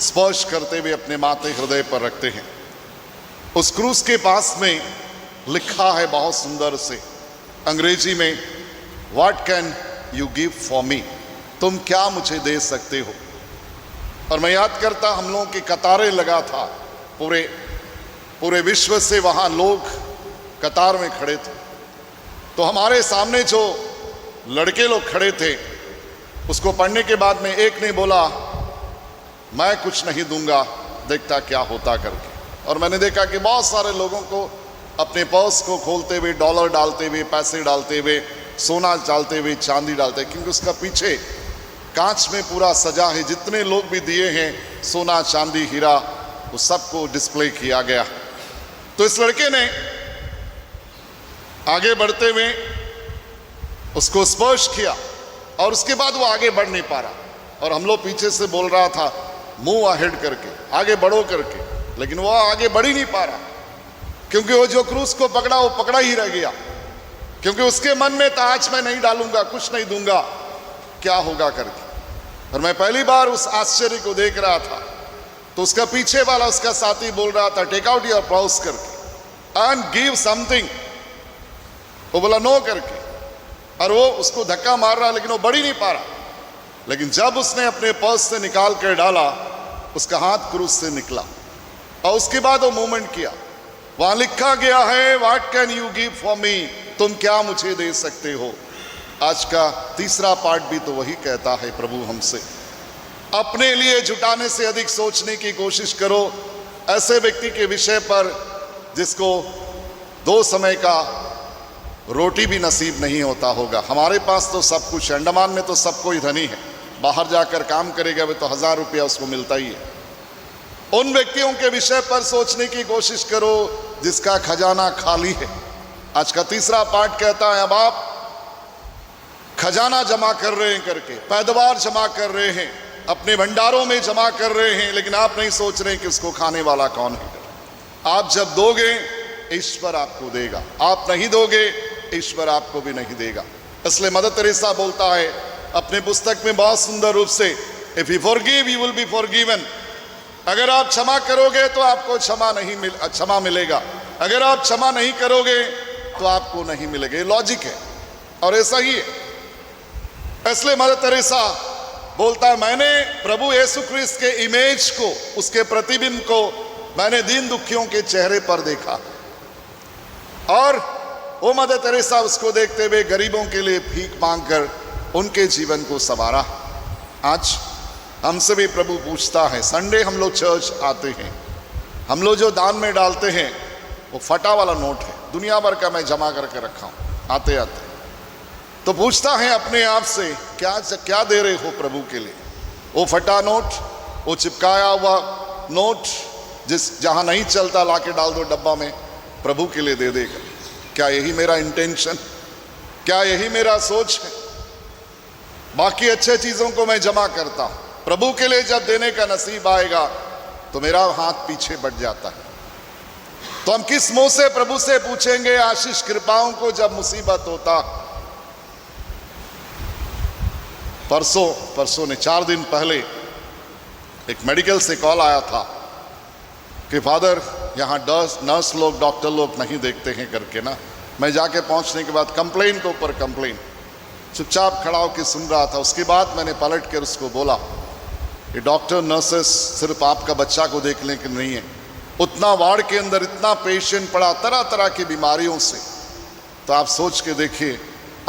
स्पर्श करते हुए अपने माथे हृदय पर रखते हैं। उस क्रूस के पास में लिखा है बहुत सुंदर से अंग्रेजी में, what can you give for me, तुम क्या मुझे दे सकते हो। और मैं याद करता, हम लोगों की कतारें लगा था, पूरे विश्व से वहाँ लोग कतार में खड़े थे। तो हमारे सामने जो लड़के लोग खड़े थे, उसको पढ़ने के बाद में एक ने बोला, मैं कुछ नहीं दूंगा, देखता क्या होता करके। और मैंने देखा कि बहुत सारे लोगों को अपने पर्स को खोलते हुए, डॉलर डालते हुए, पैसे डालते हुए, सोना डालते हुए, चांदी डालते हुए, क्योंकि उसका पीछे कांच में पूरा सजा है। जितने लोग भी दिए हैं सोना, चांदी, हीरा, वो सबको डिस्प्ले किया गया। तो इस लड़के ने आगे बढ़ते हुए उसको स्पर्श किया और उसके बाद वो आगे बढ़ नहीं पा रहा और हम लोग पीछे से बोल रहा था मूव अहेड करके, आगे बढ़ो करके, लेकिन वो आगे बढ़ ही नहीं पा रहा क्योंकि वो जो क्रूस को पकड़ा वो पकड़ा ही रह गया, क्योंकि उसके मन में था आज मैं नहीं डालूंगा, कुछ नहीं दूंगा, क्या होगा करके। और मैं पहली बार उस आश्चर्य को देख रहा था तो उसका पीछे वाला उसका साथी बोल रहा था टेक आउट योर पर्स करके एंड गिव समथिंग, वो बोला नो करके, और वो उसको धक्का मार रहा लेकिन वो बढ़ ही नहीं पा रहा। लेकिन जब उसने अपने पर्स से निकाल कर डाला उसका हाथ क्रूस से निकला और उसके बाद वो मूवमेंट किया। वहां लिखा गया है what can you give for me, तुम क्या मुझे दे सकते हो। आज का तीसरा पार्ट भी तो वही कहता है प्रभु हमसे, अपने लिए जुटाने से अधिक सोचने की कोशिश करो ऐसे व्यक्ति के विषय पर जिसको 2 समय का रोटी भी नसीब नहीं होता होगा। हमारे पास तो सब कुछ है, अंडमान में तो सब कोई धनी है, बाहर जाकर काम करेगा वे तो 1000 रुपया उसको मिलता ही है। उन व्यक्तियों के विषय पर सोचने की कोशिश करो जिसका खजाना खाली है। आज का तीसरा पार्ट कहता है अब आप खजाना जमा कर रहे हैं करके, पैदावार जमा कर रहे हैं, अपने भंडारों में जमा कर रहे हैं, लेकिन आप नहीं सोच रहे कि उसको खाने वाला कौन है। आप जब दोगे ईश्वर आपको देगा, आप नहीं दोगे ईश्वर आपको भी नहीं देगा। इसलिए मदर तेरेसा बोलता है अपने पुस्तक में बहुत सुंदर रूप से, if you forgive you will be forgiven, अगर आप क्षमा करोगे तो आपको क्षमा मिलेगा, अगर आप क्षमा नहीं करोगे तो आपको नहीं मिलेगा। ये लॉजिक है और ऐसा ही है। इसलिए मदर तेरेसा बोलता है मैंने प्रभु यीशु क्रिस्त के इमेज को, उसके प्रतिबिंब को मैंने दीन दुखियों के चेहरे पर देखा और वो मदर तेरेसा उसको देखते हुए गरीबों के लिए भीख मांगकर उनके जीवन को संवारा। आज हमसे भी प्रभु पूछता है, संडे हम लोग चर्च आते हैं, हम लोग जो दान में डालते हैं वो फटा वाला नोट है, दुनिया भर का मैं जमा करके रखा हूँ आते आते, तो पूछता है अपने आप से क्या दे रहे हो प्रभु के लिए। वो फटा नोट, वो चिपकाया हुआ नोट जहाँ नहीं चलता लाके डाल दो डब्बा में, प्रभु के लिए दे देगा। क्या यही मेरा इंटेंशन, क्या यही मेरा सोच है? बाकी अच्छे चीज़ों को मैं जमा करता हूँ, प्रभु के लिए जब देने का नसीब आएगा तो मेरा हाथ पीछे बढ़ जाता है। तो हम किस मुंह से प्रभु से पूछेंगे आशीष कृपाओं को जब मुसीबत होता। परसों ने 4 दिन पहले एक मेडिकल से कॉल आया था कि फादर यहाँ नर्स लोग डॉक्टर लोग नहीं देखते हैं करके ना। मैं जाके पहुँचने के बाद कंप्लेन के ऊपर कंप्लेन, चुपचाप खड़ा होकर सुन रहा था। उसके बाद मैंने पलट कर उसको बोला ये डॉक्टर नर्सेस सिर्फ आपका बच्चा को देखने के नहीं है, उतना वार्ड के अंदर इतना पेशेंट पड़ा तरह तरह की बीमारियों से, तो आप सोच के देखिए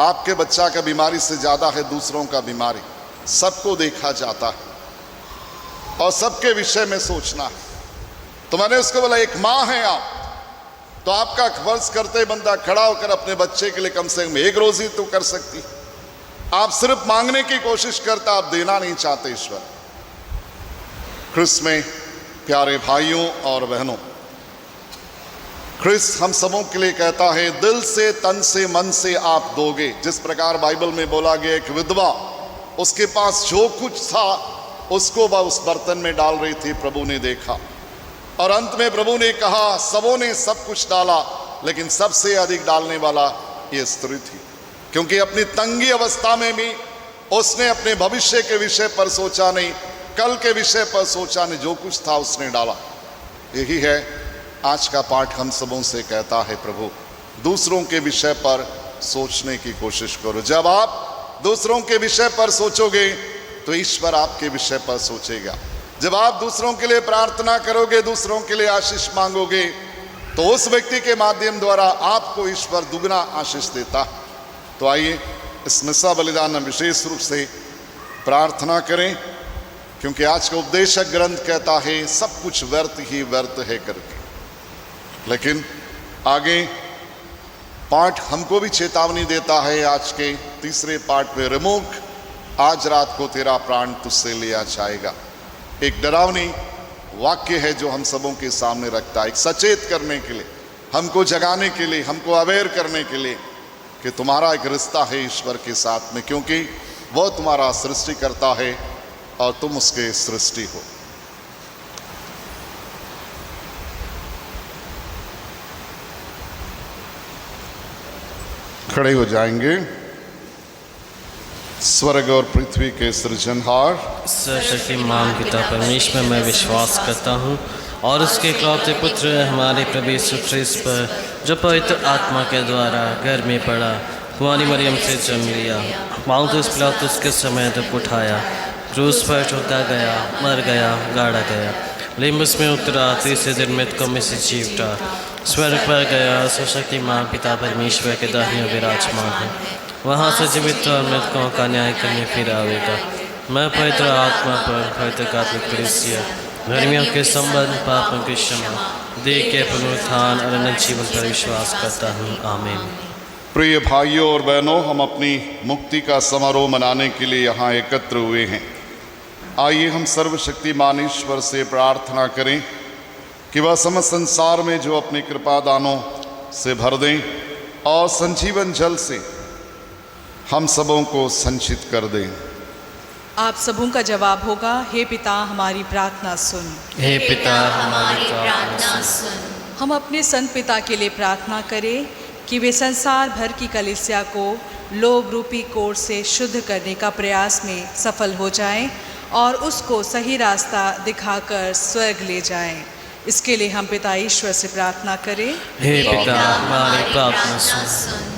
आपके बच्चा का बीमारी से ज़्यादा है दूसरों का बीमारी। सबको देखा जाता है और सबके विषय में सोचना है। तो मैंने उसको बोला एक माँ है आप, तो आपका फर्ज करते बंदा खड़ा होकर अपने बच्चे के लिए कम से कम एक रोज़ी तो कर सकती। आप सिर्फ मांगने की कोशिश करता, आप देना नहीं चाहते ईश्वर। क्रिस्त में प्यारे भाइयों और बहनों, क्रिस्त हम सबों के लिए कहता है दिल से, तन से, मन से आप दोगे। जिस प्रकार बाइबल में बोला गया एक विधवा उसके पास जो कुछ था उसको वह उस बर्तन में डाल रही थी, प्रभु ने देखा और अंत में प्रभु ने कहा सबों ने सब कुछ डाला लेकिन सबसे अधिक डालने वाला ये स्त्री थी, क्योंकि अपनी तंगी अवस्था में भी उसने अपने भविष्य के विषय पर सोचा नहीं, कल के विषय पर सोचा नहीं, जो कुछ था उसने डाला। यही है आज का पाठ हम सबों से कहता है प्रभु दूसरों के विषय पर सोचने की कोशिश करो। जब आप दूसरों के विषय पर सोचोगे तो ईश्वर आपके विषय पर सोचेगा। जब आप दूसरों के लिए प्रार्थना करोगे, दूसरों के लिए आशीष मांगोगे, तो उस व्यक्ति के माध्यम द्वारा आपको ईश्वर दुगना आशीष देता। तो आइए इस निस्सा बलिदान में विशेष रूप से प्रार्थना करें, क्योंकि आज का उपदेशक ग्रंथ कहता है सब कुछ व्यर्थ ही व्यर्थ है करके। लेकिन आगे पाठ हमको भी चेतावनी देता है। आज के तीसरे पाठ में रिमूव आज रात को तेरा प्राण तुझसे लिया जाएगा। एक डरावनी वाक्य है जो हम सबों के सामने रखता है, एक सचेत करने के लिए, हमको जगाने के लिए, हमको अवेयर करने के लिए कि तुम्हारा एक रिश्ता है ईश्वर के साथ में, क्योंकि वो तुम्हारा सृष्टिकर्ता है और तुम उसके सृष्टि हो। खड़े हो जाएंगे। स्वर्ग और पृथ्वी के सृजनहार सर्वशक्तिमान पिता परमेश्वर में विश्वास करता हूँ और उसके इकलौते पुत्र हमारे प्रभु यीशु ख्रिस्त पर, जो पवित्र आत्मा के द्वारा घर में पड़ा, कुंवारी मरियम से जन्म लिया, पाउंतुस पिलातुस के समय तक उठाया, क्रूस पर ठोका गया, मर गया, गाड़ा गया, लिम्बस में उतरा, तीसरे दिन मृतकों में से जी उठा, स्वर्ग पर गया, सर्वशक्तिमान पिता परमेश्वर के दाहिने विराजमान है, वहाँ से जीवित और मृतकों का न्याय करने फिर आवेगा। मैं पवित्र आत्मा पर, पवित्र कैथोलिक कलीसिया, धर्मियों के संबंध, पापों की क्षमा, देह के पुनरुत्थान और अनंत जीवन पर विश्वास करता हूँ। आमीन। प्रिय भाइयों और बहनों, हम अपनी मुक्ति का समारोह मनाने के लिए यहाँ एकत्र हुए हैं। आइए हम सर्वशक्तिमान ईश्वर से प्रार्थना करें कि वह समस्त संसार में जो अपनी कृपा दानों से भर दें और संजीवन जल से हम सबों को संचित कर दें। आप सबों का जवाब होगा, हे पिता हमारी प्रार्थना सुन। हे पिता हमारी प्रार्थना सुन। हम अपने संत पिता के लिए प्रार्थना करें कि वे संसार भर की कलीसिया को लोभ रूपी कोर से शुद्ध करने का प्रयास में सफल हो जाएं और उसको सही रास्ता दिखाकर स्वर्ग ले जाएं। इसके लिए हम पिता ईश्वर से प्रार्थना करें। हे पिता हमारी प्रार्थना सुन।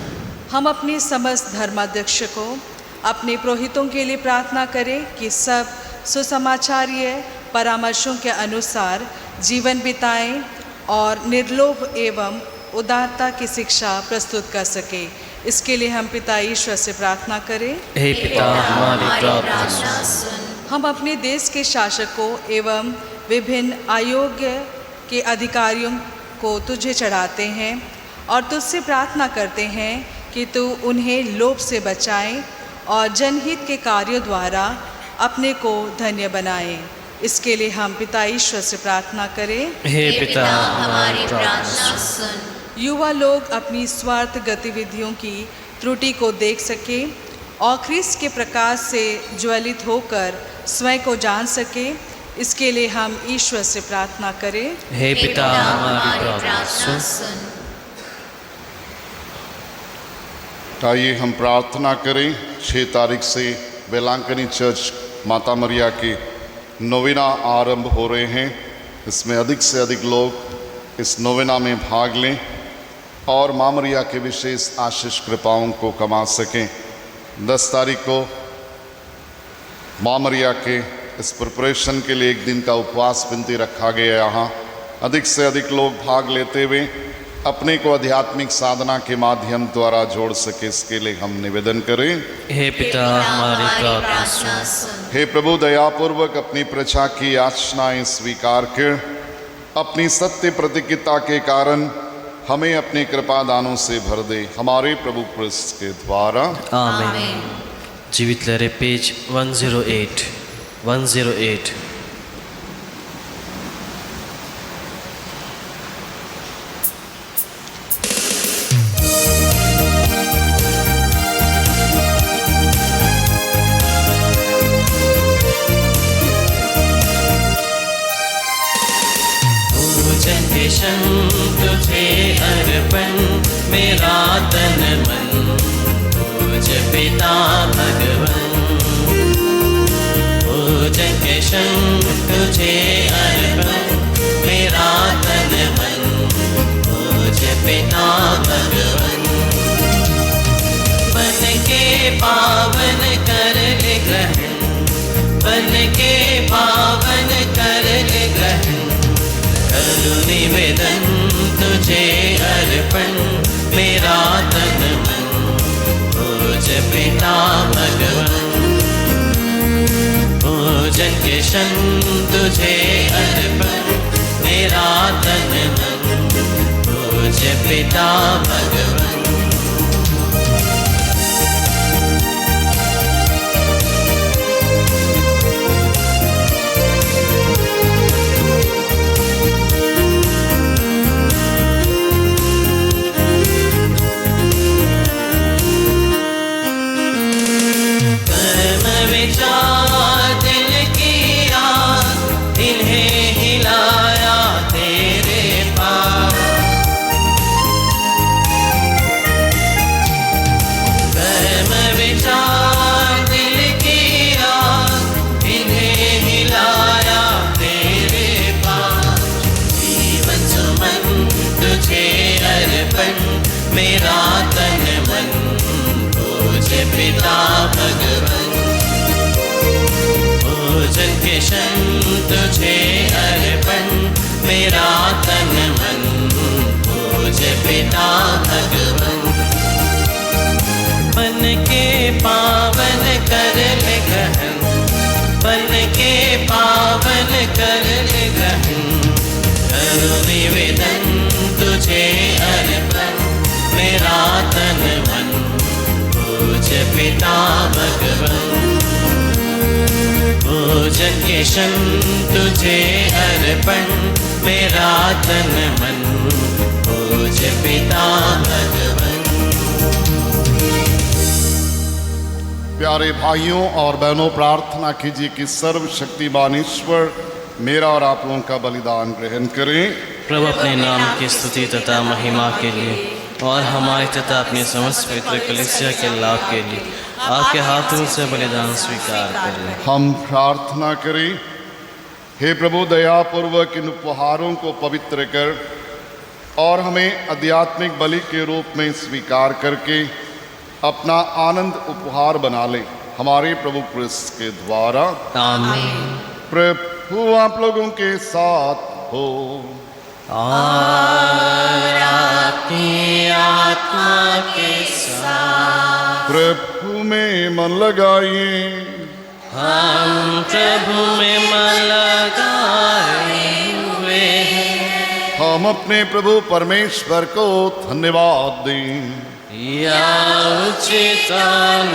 हम अपने समस्त धर्माध्यक्ष को, अपने पुरोहितों के लिए प्रार्थना करें कि सब सुसमाचार्य परामर्शों के अनुसार जीवन बिताएं और निर्लोभ एवं उदारता की शिक्षा प्रस्तुत कर सके। इसके लिए हम पिता ईश्वर से प्रार्थना करें। हे पिता हमारी प्रार्थना सुन। हम अपने देश के शासकों एवं विभिन्न आयोग के अधिकारियों को तुझे चढ़ाते हैं और तुझसे प्रार्थना करते हैं कि तू उन्हें लोभ से बचाए और जनहित के कार्यों द्वारा अपने को धन्य बनाए। इसके लिए हम पिता ईश्वर से प्रार्थना करें। हे पिता हमारी प्रार्थना सुन। युवा लोग अपनी स्वार्थ गतिविधियों की त्रुटि को देख सके और ख्रिस्त के प्रकाश से ज्वलित होकर स्वयं को जान सके। इसके लिए हम ईश्वर से प्रार्थना करें। हे पिता हमारी प्रार्थना सुन। आइए हम प्रार्थना करें। 6 तारीख से वेलांकनी चर्च माता मरिया के नोवेना आरंभ हो रहे हैं। इसमें अधिक से अधिक लोग इस नोवेना में भाग लें और माँ मरिया के विशेष आशीष कृपाओं को कमा सकें। 10 तारीख को माँ मरिया के इस प्रिपरेशन के लिए एक दिन का उपवास विनती रखा गया। यहाँ अधिक से अधिक लोग भाग लेते हुए अपने को आध्यात्मिक साधना के माध्यम द्वारा जोड़ सके। इसके लिए हम निवेदन करें। हे पिता हमारी प्रार्थना सुन। हे प्रभु, दयापूर्वक अपनी प्रजा की याचनाएं स्वीकार कर अपनी सत्य प्रतिज्ञता के कारण हमें अपने कृपा दानों से भर दे, हमारे प्रभु क्रिस्त के द्वारा। आमीन। जीवित लहरें पेज 108। तुझे अर्पण मेरा तन मन, पूज पिता भगवन। पूजन के क्षण तुझे अर्पण मेरा तन मन, पूज पिता भगवन। बन के पावन कर ग्रहण, बन के पावन कर ग्रहण। निवेदन तुझे अर्पण मेरा तन मन, पूज पिता भगवन। पूजन के क्षण तुझे अर्पण मेरा तन मन, पूज पिता भगवन। पिता भगवन। भोजन के क्षण तुझे अर्पण, मेरा तन मन पूज्य पिता भगवन। बन के पावन कर ले ग्रहण, बन के पावन कर ले ग्रहण, करो निवेदन तुझे अर्पण, मेरा तन मन पूज्य पिता भगवन। भोजन के क्षण तुझे अर्पण, मेरा तन मन पूज्य पिता भगवन। प्यारे भाइयों और बहनों, प्रार्थना कीजिए कि सर्वशक्तिमान ईश्वर मेरा और आप लोगों का बलिदान ग्रहण करें। प्रभु अपने नाम की स्तुति तथा महिमा के लिए और हमारे तथा अपने समस्त पवित्र कलीसिया के लाभ के लिए आपके हाथों से बलिदान स्वीकार करें। हम प्रार्थना करें। हे प्रभु, दयापूर्वक इन उपहारों को पवित्र कर और हमें आध्यात्मिक बलि के रूप में स्वीकार करके अपना आनंद उपहार बना ले, हमारे प्रभु क्रिस्त के द्वारा। आमीन। प्रभु आप लोगों के साथ हो और आपकी आत्मा के साथ। प्रभु में मन लगाइए, हम प्रभु में मन लगाए हुए हैं। हम अपने प्रभु परमेश्वर को धन्यवाद दें। या उचित है।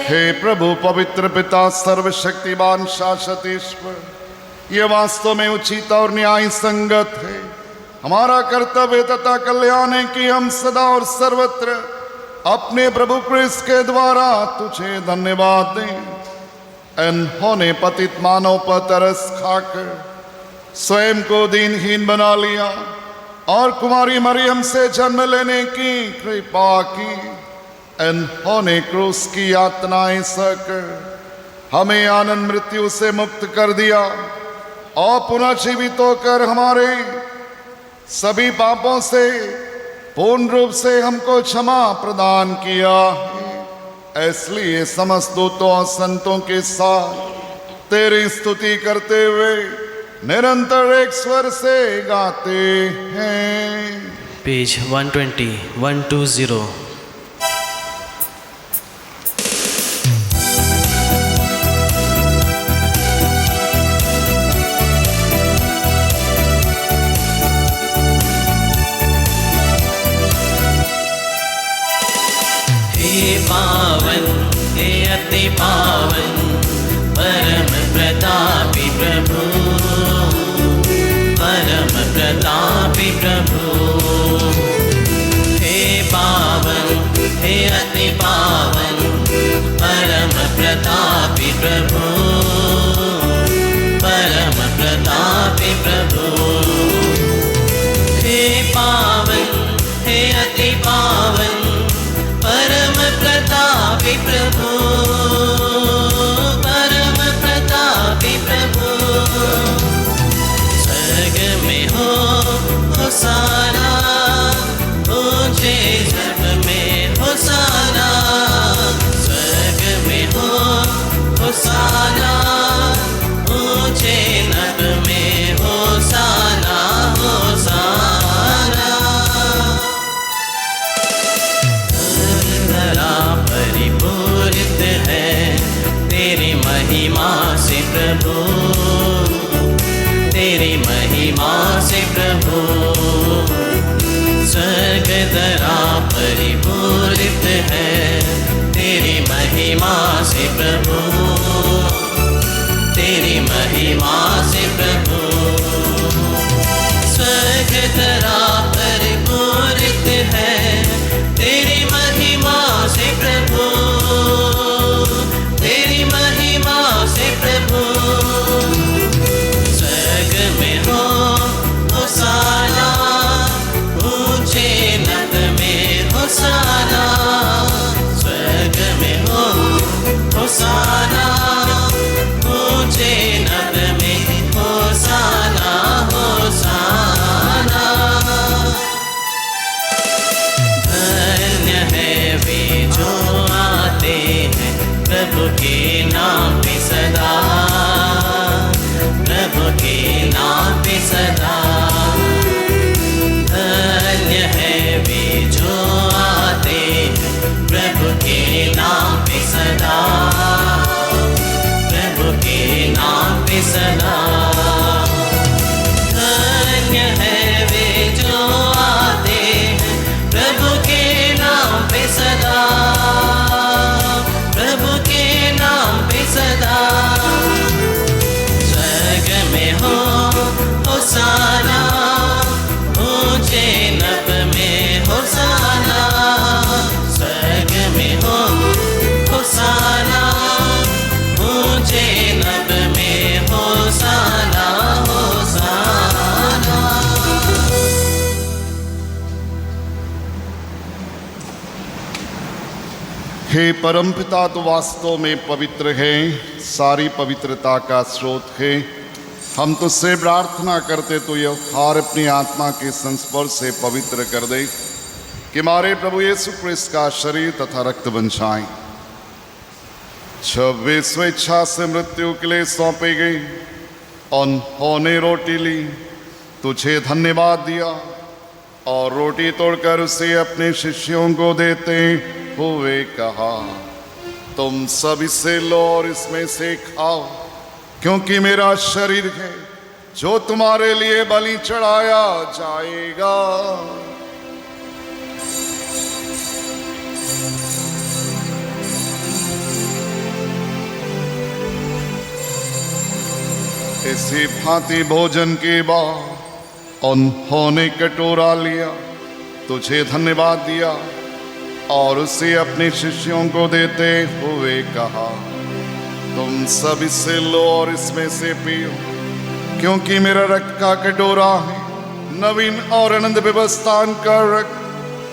हे प्रभु पवित्र पिता सर्वशक्तिमान शाश्वत ईश्वर, ये वास्तव में उचित और न्याय संगत है, हमारा कर्तव्य तथा कल्याण है कि हम सदा और सर्वत्र अपने प्रभु क्रिस्त के द्वारा तुझे धन्यवाद दें। इन्होंने पतित मानव पर तरस खाकर स्वयं को दीनहीन बना लिया और कुमारी मरियम से जन्म लेने की कृपा की। इन्होंने क्रूस की यातनाएं सहकर हमें आनंद मृत्यु से मुक्त कर दिया और पुनः जीवित होकर हमारे सभी पापों से पूर्ण रूप से हमको क्षमा प्रदान किया है। इसलिए समस्त दूतों और संतों के साथ तेरी स्तुति करते हुए निरंतर एक स्वर से गाते हैं। पेज 120 120। हे पावन, हे अति पावन, परम प्रतापी प्रभु, परम प्रतापी प्रभु। हे पावन, हे अति पावन, परम प्रतापी प्रभु, परम प्रतापी प्रभु। हे पावन, हे अति पावन, परम प्रतापी प्रभु, परम प्रतापी प्रभु। स्वर्ग में हो होसाना, ऊंचे जब में होसाना। स्वर्ग में हो होसाना, ऊंचे नभ में होसाना, होसाना। धरा परिपूरित है तेरी महिमा से प्रभु, तेरी महिमा से प्रभु। स्वर्ग धरा परिपूरित है तेरी महिमा से प्रभु, तेरी महिमा से प्रभु। स्वर्ग धरा परिपूरित है तेरी महिमा से प्रभु, तेरी महिमा से प्रभु। स्वर्ग में हो होसाना, ऊंचे नभ में होसाना। स्वर्ग में हो होसाना, सदा, प्रभु के नाम पे सदा। स्वर्ग में हो होसाना, ऊंचे नभ में होसाना। स्वर्ग में हो होसाना, ऊंचे नभ में होसाना, होसाना। हे परमपिता, तो वास्तव में पवित्र है, सारी पवित्रता का स्रोत है। हम तुझसे प्रार्थना करते तो यह हार अपनी आत्मा के संस्पर्श से पवित्र कर दे कि हमारे प्रभु यीशु क्रिस्त का शरीर तथा रक्त बन जाए। जब वे स्वेच्छा से मृत्यु के लिए सौंपे गए, उन्होंने रोटी ली, तुझे धन्यवाद दिया और रोटी तोड़कर उसे अपने शिष्यों को देते हुए कहा, तुम सब इससे लो और इसमें से खाओ, क्योंकि मेरा शरीर है जो तुम्हारे लिए बलि चढ़ाया जाएगा। इसी भांति भोजन के बाद उन्होंने कटोरा लिया, तुझे धन्यवाद दिया और उसे अपने शिष्यों को देते हुए कहा, तुम सब इससे लो और इसमें से पियो, क्योंकि मेरा रक्त का कटोरा है, नवीन और अनंत व्यवस्थान का रक्त,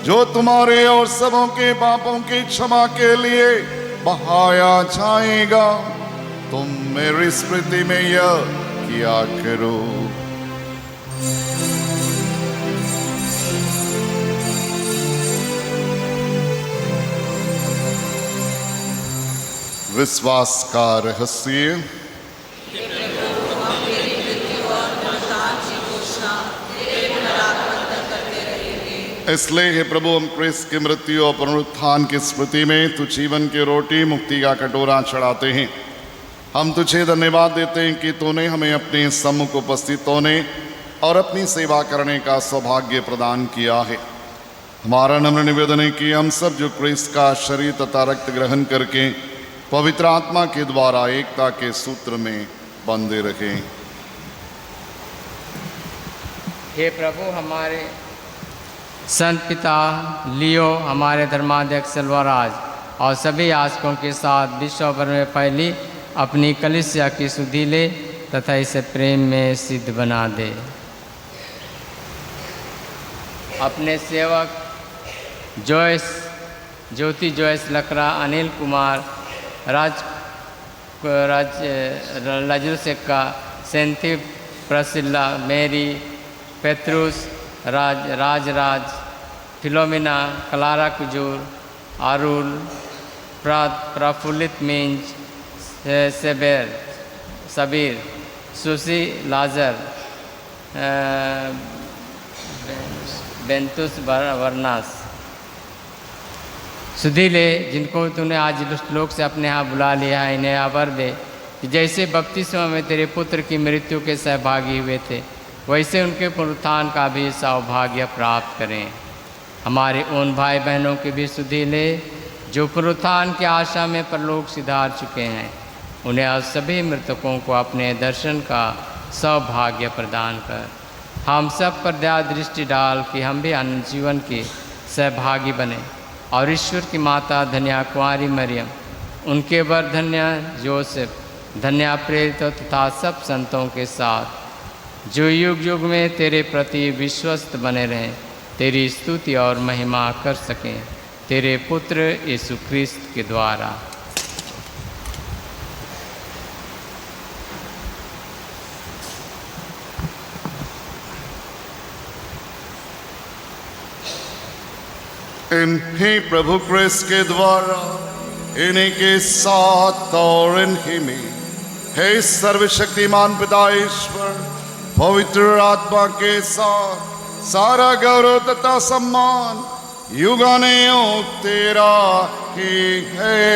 जो तुम्हारे और सबों के पापों की क्षमा के लिए बहाया जाएगा। तुम मेरी स्मृति में यह किया करो। विश्वास का रहस्य। इसलिए हे प्रभु, हम क्रिस्त की मृत्यु और पुनरुत्थान की स्मृति में तू जीवन की रोटी मुक्ति का कटोरा चढ़ाते हैं। हम तुझे धन्यवाद देते हैं कि तूने हमें अपने सम्मुख उपस्थित होने और अपनी सेवा करने का सौभाग्य प्रदान किया है। हमारा नम्र निवेदन है कि हम सब जो क्रिस्त का शरीर तथा रक्त ग्रहण करके पवित्र आत्मा के द्वारा एकता के सूत्र में बंधे रहें। हे प्रभु, हमारे संत पिता लियो, हमारे धर्माध्यक्ष सेल्वराज और सभी याजकों के साथ विश्व भर में फैली अपनी कलीसिया की शुद्धि ले तथा इसे प्रेम में सिद्ध बना दे। अपने सेवक ज्योति जोयस लकड़ा, अनिल कुमार, लाजरू सेक्का, सेंथी प्रसिल्ला, मेरी, पेत्रुस, राज, फिलोमिना, क्लारा कुजूर, आरुल, प्रफुल्लित मिंज, सबीर, सुसी लाजर, बेंतुस वर्नास, सुधी ले, जिनको तूने आज दुष्ट लोक से अपने यहाँ बुला लिया है, इन्हें आवर दे कि जैसे बपतिस्मा में तेरे पुत्र की मृत्यु के सहभागी हुए थे, वैसे उनके पुनरुत्थान का भी सौभाग्य प्राप्त करें। हमारे उन भाई बहनों की भी सुधी ले जो पुनरुत्थान की आशा में परलोक सिधार चुके हैं। उन्हें आज सभी मृतकों को अपने दर्शन का सौभाग्य प्रदान कर हम सब पर दया दृष्टि डाल कि हम भी अनंत जीवन के सहभागी बने और ईश्वर की माता धन्या कुंवारी मरियम, उनके वर धन्या जोसेफ, धन्या प्रेरित तथा सब संतों के साथ जो युग युग में तेरे प्रति विश्वस्त बने रहें, तेरी स्तुति और महिमा कर सकें, तेरे पुत्र यीशु क्रिस्त के द्वारा। इन्हीं प्रभु क्रिस्त के द्वारा, इन्हीं के साथ और इन्हीं में हे सर्वशक्तिमान पिता ईश्वर, पवित्र आत्मा के साथ सारा गौरव तथा सम्मान युगानेयों तेरा ही है।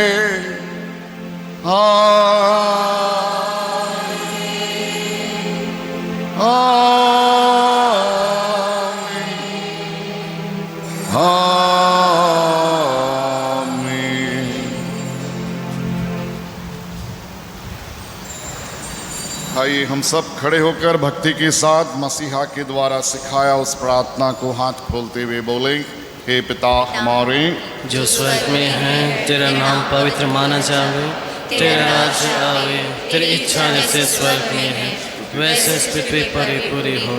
आमीन। आइए हम सब खड़े होकर भक्ति के साथ मसीहा के द्वारा सिखाया उस प्रार्थना को हाथ खोलते हुए बोलें। हे पिता हमारे जो स्वर्ग में है, तेरा नाम पवित्र माना जावे, तेरा राज्य आवे, तेरी इच्छा जैसे स्वर्ग में है वैसे इस पृथ्वी पर ही पूरी हो।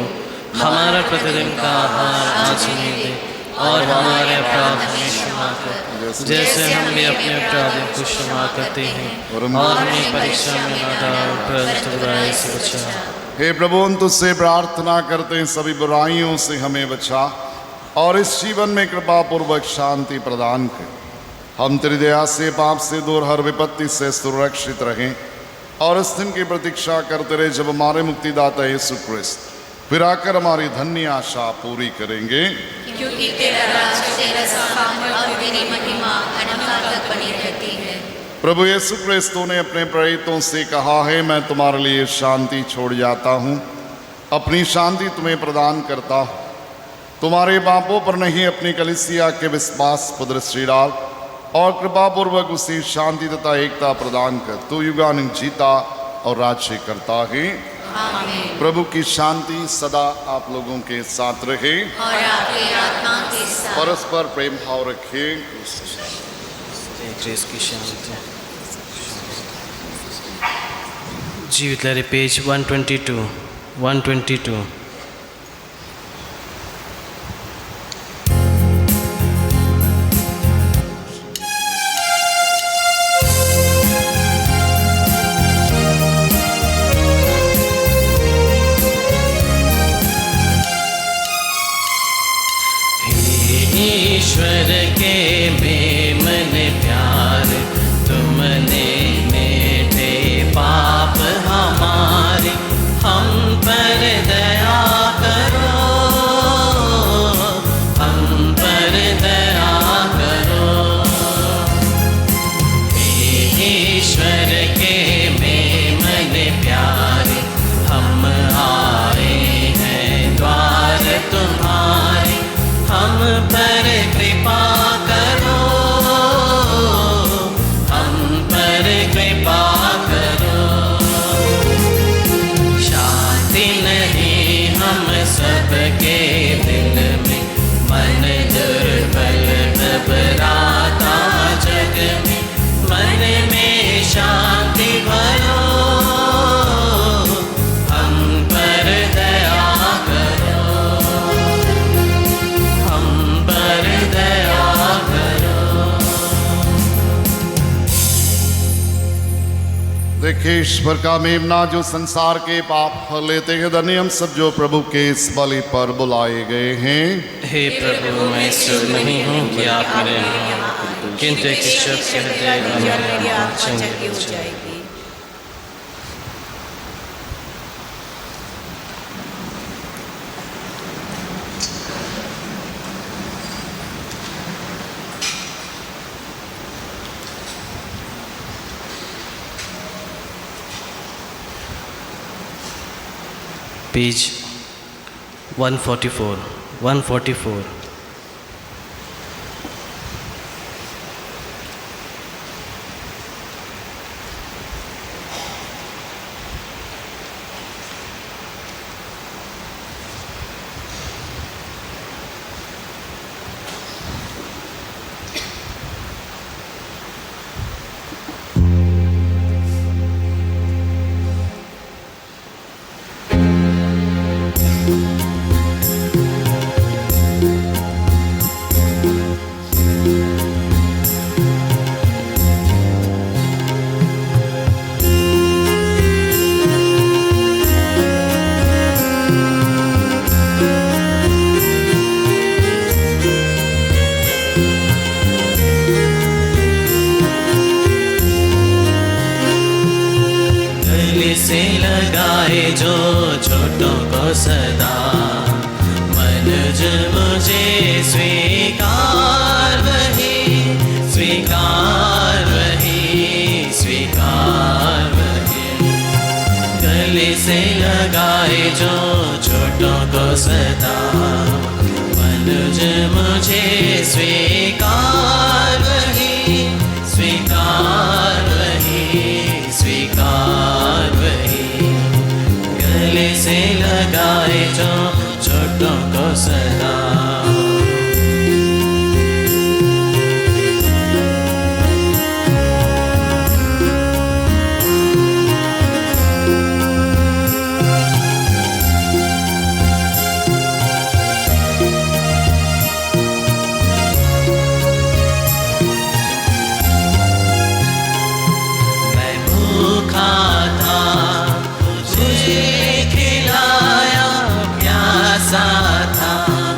हमारा प्रतिदिन का आहार आज हमें दे, और हमारे अपराध हमें क्षमा कर जैसे हम भी अपने अपराधियों को क्षमा करते हैं, और हमें परीक्षा में न डाल परंतु बुराई से बचा। हे प्रभु, हम तुझसे प्रार्थना करते हैं सभी बुराइयों से हमें बचा और इस जीवन में कृपा पूर्वक शांति प्रदान कर। हम तेरी दया से पाप से दूर हर विपत्ति से सुरक्षित रहें और उस दिन की प्रतीक्षा करते रहे जब हमारे मुक्तिदाता यीशु क्रिस्त फिर आकर हमारी धन्य आशा पूरी करेंगे। क्योंकि तेरा राज्य, तेरा सामर्थ्य और तेरी महिमा अनंत तक बनी रहती है। प्रभु यीशु क्रिस्त ने अपने प्रेरितों से कहा है, मैं तुम्हारे लिए शांति छोड़ जाता हूँ, अपनी शांति तुम्हें प्रदान करता हूँ। तुम्हारे पापों पर नहीं अपनी कलीसिया के विश्वास पर दृष्टि डाल और कृपा पूर्वक उसे शांति तथा एकता प्रदान कर। तू युगानुयुग जीता और राज्य करता है। आमीन। प्रभु की शांति सदा आप लोगों के साथ रहे और आपकी आत्मा के साथ। परस्पर प्रेम भाव रखे। क्रिस्त की शांति। जीवित लहरी पेज 122। ईश्वर के बेमन प्यार, तुमने मेटे पाप हमारे, हम पर दया करो, हम पर दया करो। ईश्वर के बेमन प्यार, हम आए हैं द्वार तुम्हारे, हम पर कृपा करो, हम पर कृपा करो। शांति नहीं हम सबके दिल में, मन दुर्बल घबराता जग में, मन में शांति भरो, हम पर दया करो, हम पर दया करो। देखिए ईश्वर का मेमना जो संसार के पाप लेते हैं। धन्य हम सब जो प्रभु के इस बलि पर बुलाए गए हैं। हे प्रभु, मैं ईश्वर नहीं हूँ कि आप मेरे यहाँ, किंतु एक शब्द कह दे और मेरी आत्मा चंगी हो जाएगी। पेज 144। से लगाए जो छोटों को सदा, मनुज मुझे स्वीकार वही, स्वीकार वही, स्वीकार वही। गले से लगाए जो छोटों को सदा, मनुज मुझे स्वीकार वही, स्वीकार वही, स्वीकार वही। सदा।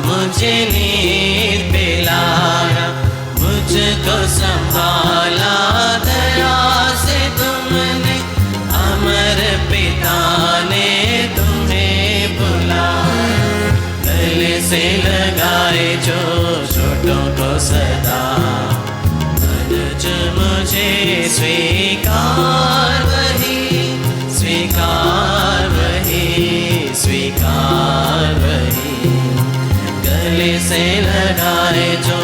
मुझे नींद पिलाया, मुझको संभाला दया से तुमने, अमर पिता ने तुम्हें बुलाया। गले से लगाए जो छोटों को सदा, अनुज मुझे स्वीकार वही, स्वीकार वही, स्वीकार वही। गले से लगाए जो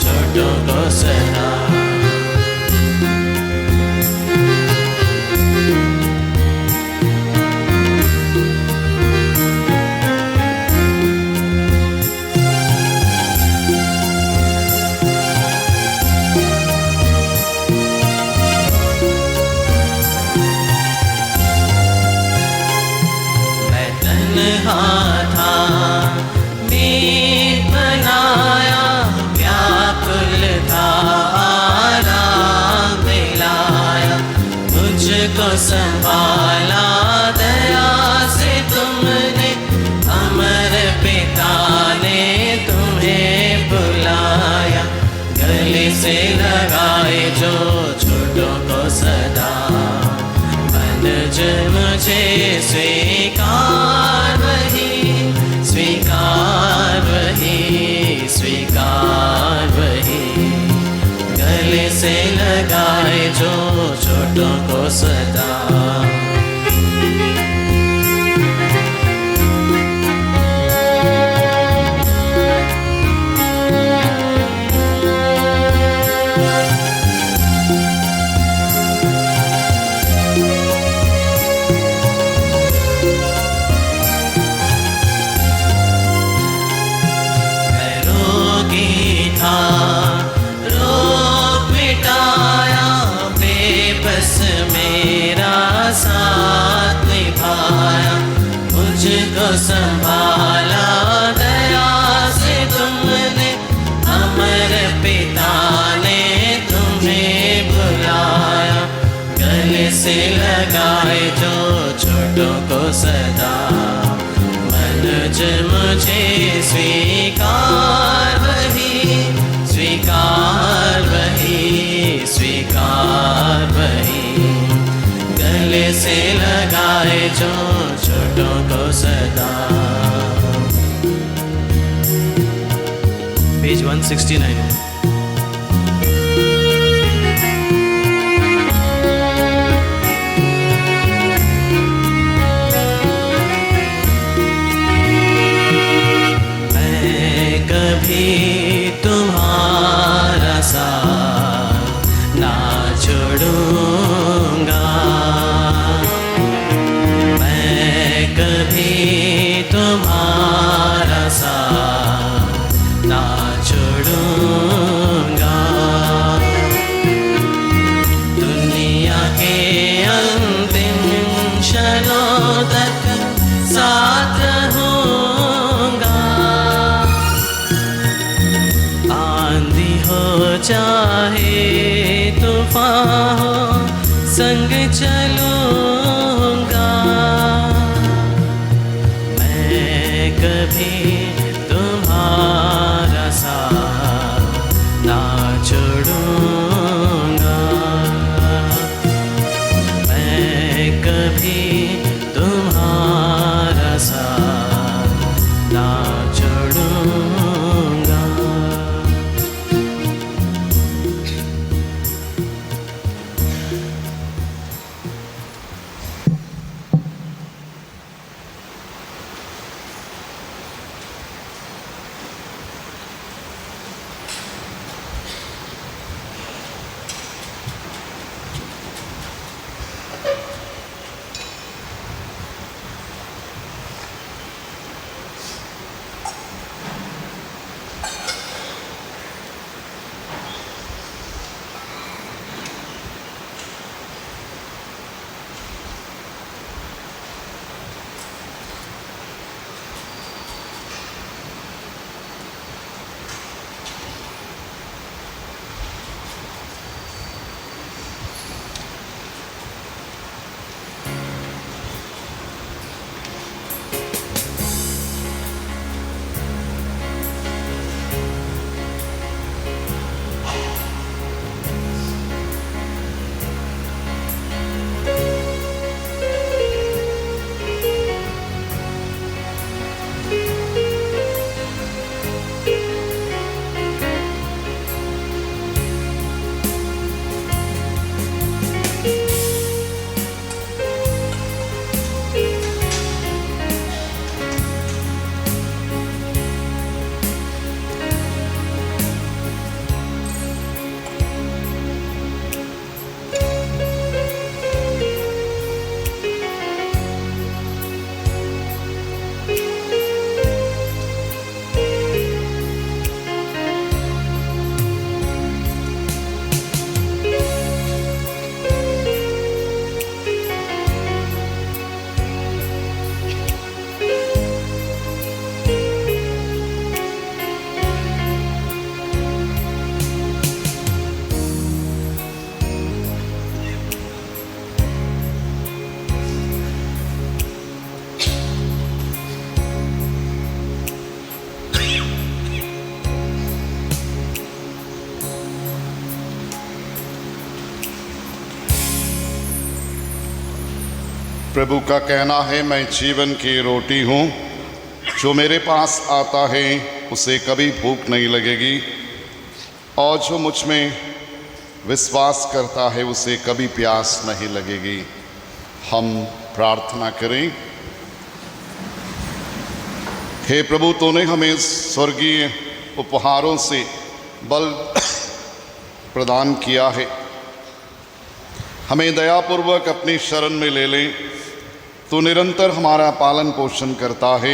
छोटों को सदा। मैं तन्हा था, मीत बनाया, व्याकुल था, आराम दिलाया। मुझको संभाला दया से तुमने, अमर पिता ने तुम्हें बुलाया। गले से लगाए जो छोटों को सदा, अनुज मुझे स्वीकार वही, स्वीकार वही, स्वीकार वही। गले से लगाए जो छोटों को सदा। रोग मिटाया, बेबस मेरा साथ निभाया। मुझको संभाला दया से तुमने, अमर पिता ने तुम्हें बुलाया। गले से लगाए जो छोटों को सदा, अनुज मुझे स्वीकार वही, स्वीकार वही, स्वीकार वही। गले से लगाए जो छोटों को सदा। पेज 169। कभी तुम्हारा साथ ना छोड़ूंगा, मैं कभी तुम्हारा साथ ना छोड़ूंगा। दुनिया के अंतिम क्षणों तक साथ रहूंगा। आंधी हो चाहे तूफान हो, संग चलूंगा। मैं कभी तुम्हारा साथ ना छोड़ूंगा, मैं कभी तुम्हारा साथ ना छोड़ूंगा। प्रभु का कहना है, मैं जीवन की रोटी हूँ, जो मेरे पास आता है उसे कभी भूख नहीं लगेगी, और जो मुझ में विश्वास करता है उसे कभी प्यास नहीं लगेगी। हम प्रार्थना करें। हे प्रभु, तूने हमें स्वर्गीय उपहारों से बल प्रदान किया है, हमें दयापूर्वक अपनी शरण में ले ले। तू निरंतर हमारा पालन पोषण करता है,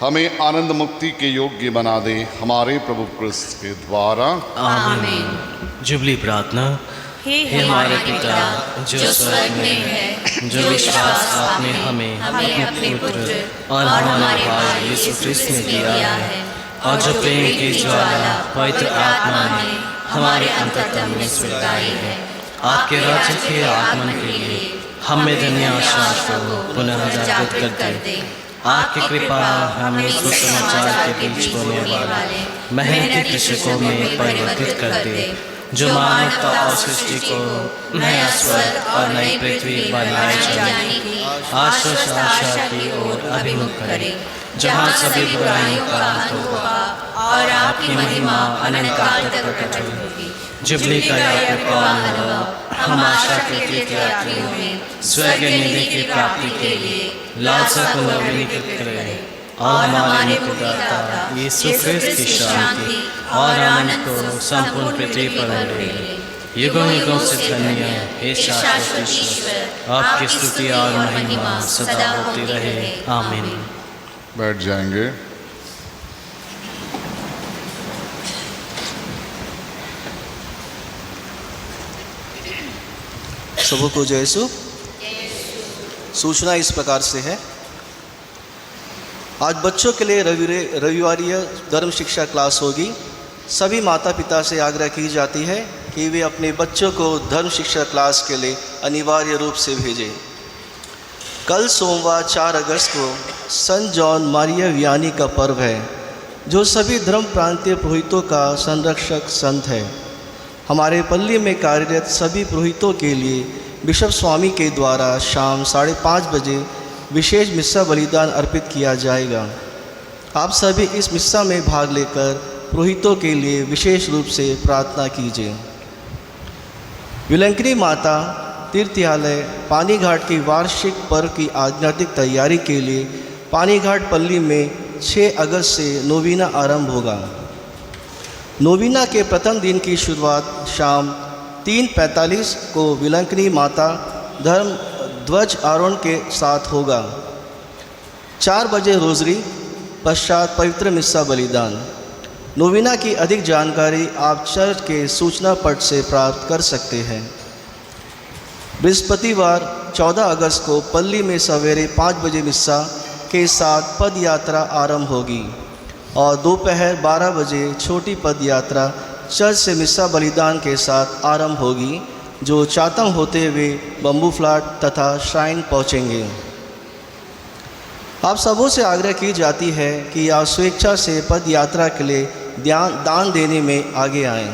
हमें आनंद मुक्ति के योग्य बना दे, हमारे प्रभु क्रिस्त के द्वारा। आमीन। जुबली प्रार्थना। हे हमारे पिता जो स्वर्ग में है, जो विश्वास आपने हमें अपने पुत्र और हमारे भाई यीशु ख्रिस्त ने दिया है, और जो प्रेम की ज्वाला पवित्र आत्मा ने हमारे अंतरतम में सुलगाई है, आपके राज्य के आगमन के लिए हमें धन्य आशा को पुनः जागृत कर दे। आपकी कृपा हमें सुसमाचार के बीच बोने वाले मेहनती कृषकों में परिवर्तित कर दे, जो मानवता और सृष्टि को नया स्वर्ग और नई पृथ्वी बनाए जाने की आशा की ओर अभिमुख करे, जहाँ सभी बुराइयों का अंत होगा और आपकी महिमा अनंत काल तक प्रकट होगी। जुबली का यह प्रवाह हम आशा के तीर्थयात्रियों में स्वर्ग निधि की प्राप्ति के लिए लालसा को नवीनीकृत करें, और हमारे मुक्तिदाता यीशु ख्रिस्त की शांति और आनंद को संपूर्ण पृथ्वी पर ले। युगों युगों से धन्य हे शाश्वत ईश्वर, आपकी स्तुति और महिमा सदा होती रहे। आमीन। बैठ जाएंगे। सबों को जय यीशु। सूचना इस प्रकार से है, आज बच्चों के लिए रविवारीय धर्म शिक्षा क्लास होगी। सभी माता पिता से आग्रह की जाती है कि वे अपने बच्चों को धर्म शिक्षा क्लास के लिए अनिवार्य रूप से भेजें। कल सोमवार 4 अगस्त को संत जॉन मारिया वियानी का पर्व है, जो सभी धर्म प्रांतीय पुरोहितों का संरक्षक संत है। हमारे पल्ली में कार्यरत सभी पुरोहितों के लिए बिशप स्वामी के द्वारा शाम 5:30 बजे विशेष मिस्सा बलिदान अर्पित किया जाएगा। आप सभी इस मिस्सा में भाग लेकर पुरोहितों के लिए विशेष रूप से प्रार्थना कीजिए। विलंकनी माता तीर्थयालय पानीघाट की वार्षिक पर्व की आध्यात्मिक तैयारी के लिए पानीघाट पल्ली में 6 अगस्त से नोवीना आरंभ होगा। नोवीना के प्रथम दिन की शुरुआत शाम 3:45 को विलंकनी माता धर्म ध्वज आरोहण के साथ होगा। 4 बजे रोजरी पश्चात पवित्र मिस्सा बलिदान। नोवीना की अधिक जानकारी आप चर्च के सूचना पट से प्राप्त कर सकते हैं। बृहस्पतिवार 14 अगस्त को पल्ली में सवेरे 5 बजे मिस्सा के साथ पद यात्रा आरंभ होगी, और दोपहर 12 बजे छोटी पद यात्रा चर्च से मिस्सा बलिदान के साथ आरंभ होगी, जो चातम होते हुए बम्बू फ्लैट तथा श्राइन पहुँचेंगे। आप सबों से आग्रह की जाती है कि आप स्वेच्छा से पद यात्रा के लिए दान देने में आगे आएं।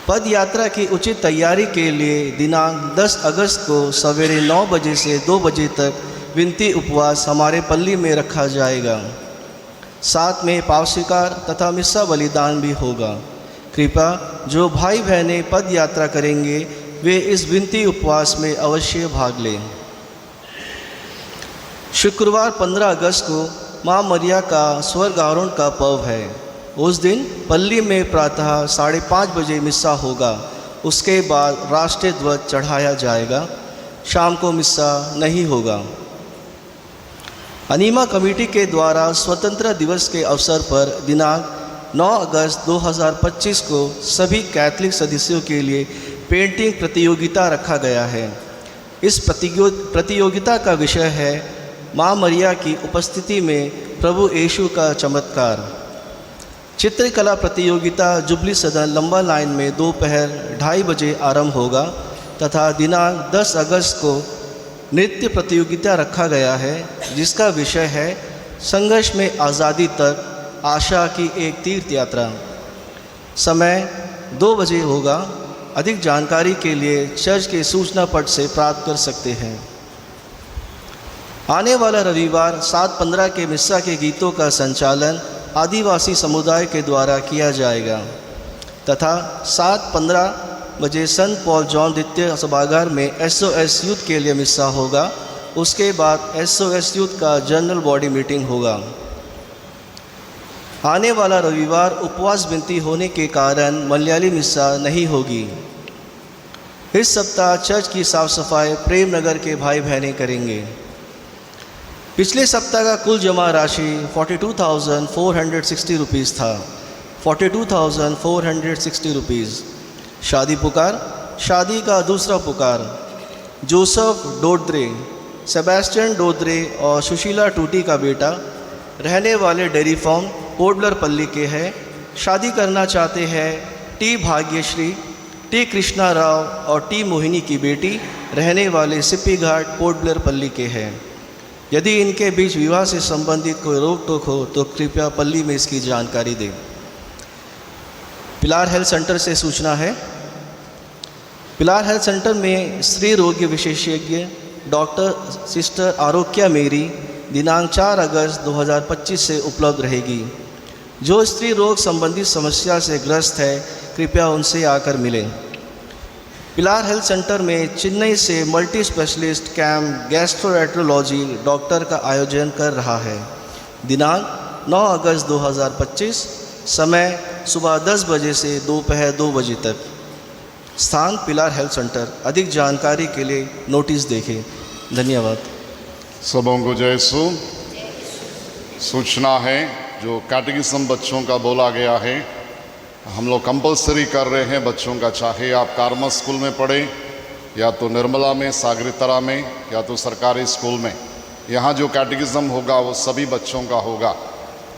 पद यात्रा की उचित तैयारी के लिए दिनांक 10 अगस्त को सवेरे 9 बजे से 2 बजे तक विनती उपवास हमारे पल्ली में रखा जाएगा। साथ में पाव स्वीकार तथा मिस्सा बलिदान भी होगा। कृपया जो भाई बहनें पद यात्रा करेंगे वे इस विनती उपवास में अवश्य भाग लें। शुक्रवार 15 अगस्त को माँ मरिया का स्वर्ग आरोहण का पर्व है। उस दिन पल्ली में प्रातः 5:30 बजे मिस्सा होगा। उसके बाद राष्ट्रीय ध्वज चढ़ाया जाएगा। शाम को मिस्सा नहीं होगा। अनीमा कमेटी के द्वारा स्वतंत्रता दिवस के अवसर पर दिनांक 9 अगस्त 2025 को सभी कैथलिक सदस्यों के लिए पेंटिंग प्रतियोगिता रखा गया है। इस प्रतियोगिता का विषय है माँ मरिया की उपस्थिति में प्रभु यीशु का चमत्कार। चित्रकला प्रतियोगिता जुबली सदन लंबा लाइन में दोपहर 2:30 बजे आरंभ होगा तथा दिनांक 10 अगस्त को नृत्य प्रतियोगिता रखा गया है, जिसका विषय है संघर्ष में आज़ादी तक आशा की एक तीर्थ यात्रा। समय 2 बजे होगा। अधिक जानकारी के लिए चर्च के सूचना पट से प्राप्त कर सकते हैं। आने वाला रविवार 7:15 के मिस्सा के गीतों का संचालन आदिवासी समुदाय के द्वारा किया जाएगा तथा 7:15 बजे संत पॉल जॉन द्वितीय सभागार में SOS यूथ के लिए मिस्सा होगा। उसके बाद SOS यूथ का जनरल बॉडी मीटिंग होगा। आने वाला रविवार उपवास विनती होने के कारण मलयाली मिस्सा नहीं होगी। इस सप्ताह चर्च की साफ सफाई प्रेम नगर के भाई बहनें करेंगे। पिछले सप्ताह का कुल जमा राशि 42,460 रुपीज़ था। 42,460 रुपीज़। शादी पुकार, शादी का दूसरा पुकार जोसेफ डोद्रे, सेबेस्टियन डोद्रे और सुशीला टूटी का बेटा, रहने वाले डेयरी फार्म पोर्टब्लेयर पल्ली के हैं। शादी करना चाहते हैं टी भाग्यश्री, टी कृष्णा राव और टी मोहिनी की बेटी, रहने वाले सिप्पी घाट पोर्टब्लेयर पल्ली के हैं। यदि इनके बीच विवाह से संबंधित कोई रोक टोक हो तो कृपया पल्ली में इसकी जानकारी दें। पिलार हेल्थ सेंटर से सूचना है। पिलार हेल्थ सेंटर में स्त्री रोग विशेषज्ञ डॉक्टर सिस्टर आरोग्या मेरी दिनांक 4 अगस्त 2025 से उपलब्ध रहेगी। जो स्त्री रोग संबंधी समस्या से ग्रस्त है कृपया उनसे आकर मिलें। पिलार हेल्थ सेंटर में चेन्नई से multi specialist camp gastroenterology doctor का आयोजन कर रहा है। दिनांक 9 अगस्त 2025, समय सुबह 10 बजे से दोपहर 2 बजे तक। स्थान पिलार हेल्थ सेंटर। अधिक जानकारी के लिए नोटिस देखें। धन्यवाद। सबों को जय यीशु। सूचना है जो कैटेकिज्म बच्चों का बोला गया है, हम लोग कंपलसरी कर रहे हैं बच्चों का, चाहे आप कार्मल स्कूल में पढ़ें या तो निर्मला में, सागरितरा में या तो सरकारी स्कूल में। यहाँ जो कैटेकिज्म होगा वो सभी बच्चों का होगा।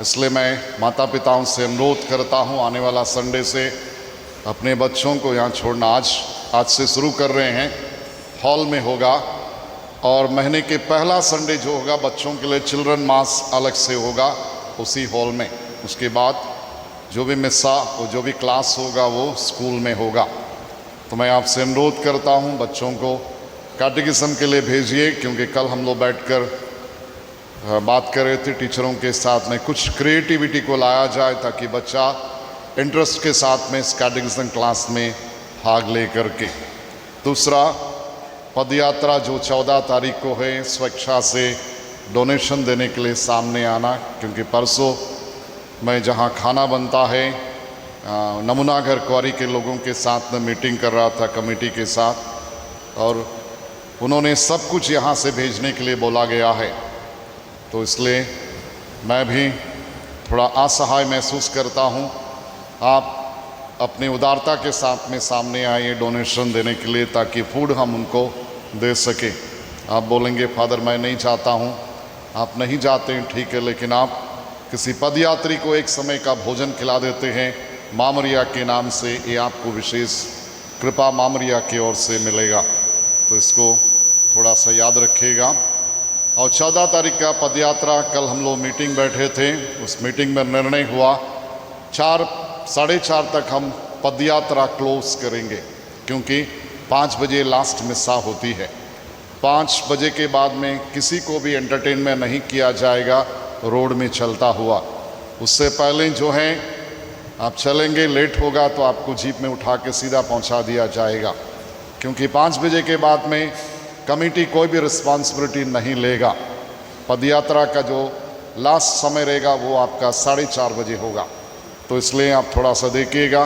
इसलिए मैं माता पिताओं से अनुरोध करता हूँ आने वाला संडे से अपने बच्चों को यहाँ छोड़ना। आज से शुरू कर रहे हैं, हॉल में होगा और महीने के पहला संडे जो होगा बच्चों के लिए चिल्ड्रन मास अलग से होगा उसी हॉल में। उसके बाद जो भी मिस्सा वो जो भी क्लास होगा वो स्कूल में होगा। तो मैं आपसे अनुरोध करता हूँ बच्चों को कैटेकिज्म के लिए भेजिए, क्योंकि कल हम लोग बैठकर बात कर रहे थे टीचरों के साथ में, कुछ क्रिएटिविटी को लाया जाए ताकि बच्चा इंटरेस्ट के साथ में इस कैटेकिज्म क्लास में भाग ले करके। दूसरा, पदयात्रा जो 14 तारीख को है, स्वेच्छा से डोनेशन देने के लिए सामने आना, क्योंकि परसों मैं जहां खाना बनता है नमूना घर क्वारी के लोगों के साथ में मीटिंग कर रहा था कमेटी के साथ, और उन्होंने सब कुछ यहां से भेजने के लिए बोला गया है। तो इसलिए मैं भी थोड़ा असहाय महसूस करता हूं। आप अपनी उदारता के साथ में सामने आइए डोनेशन देने के लिए ताकि फूड हम उनको दे सकें। आप बोलेंगे फादर मैं नहीं चाहता हूं, आप नहीं जाते हैं ठीक है, लेकिन आप किसी पदयात्री को एक समय का भोजन खिला देते हैं माँ मरिया के नाम से, ये आपको विशेष कृपा माँ मरिया की ओर से मिलेगा। तो इसको थोड़ा सा याद रखिएगा। और 14 तारीख का पदयात्रा, कल हम लोग मीटिंग बैठे थे, उस मीटिंग में निर्णय हुआ 4 साढ़े 4 तक हम पदयात्रा क्लोज करेंगे, क्योंकि 5 बजे लास्ट मिस्सा होती है। 5 बजे के बाद में किसी को भी एंटरटेनमेंट नहीं किया जाएगा रोड में चलता हुआ। उससे पहले जो है आप चलेंगे, लेट होगा तो आपको जीप में उठा के सीधा पहुंचा दिया जाएगा, क्योंकि 5 बजे के बाद में कमेटी कोई भी रिस्पॉन्सिबिलिटी नहीं लेगा। पदयात्रा का जो लास्ट समय रहेगा वो आपका 4:30 बजे होगा। तो इसलिए आप थोड़ा सा देखिएगा,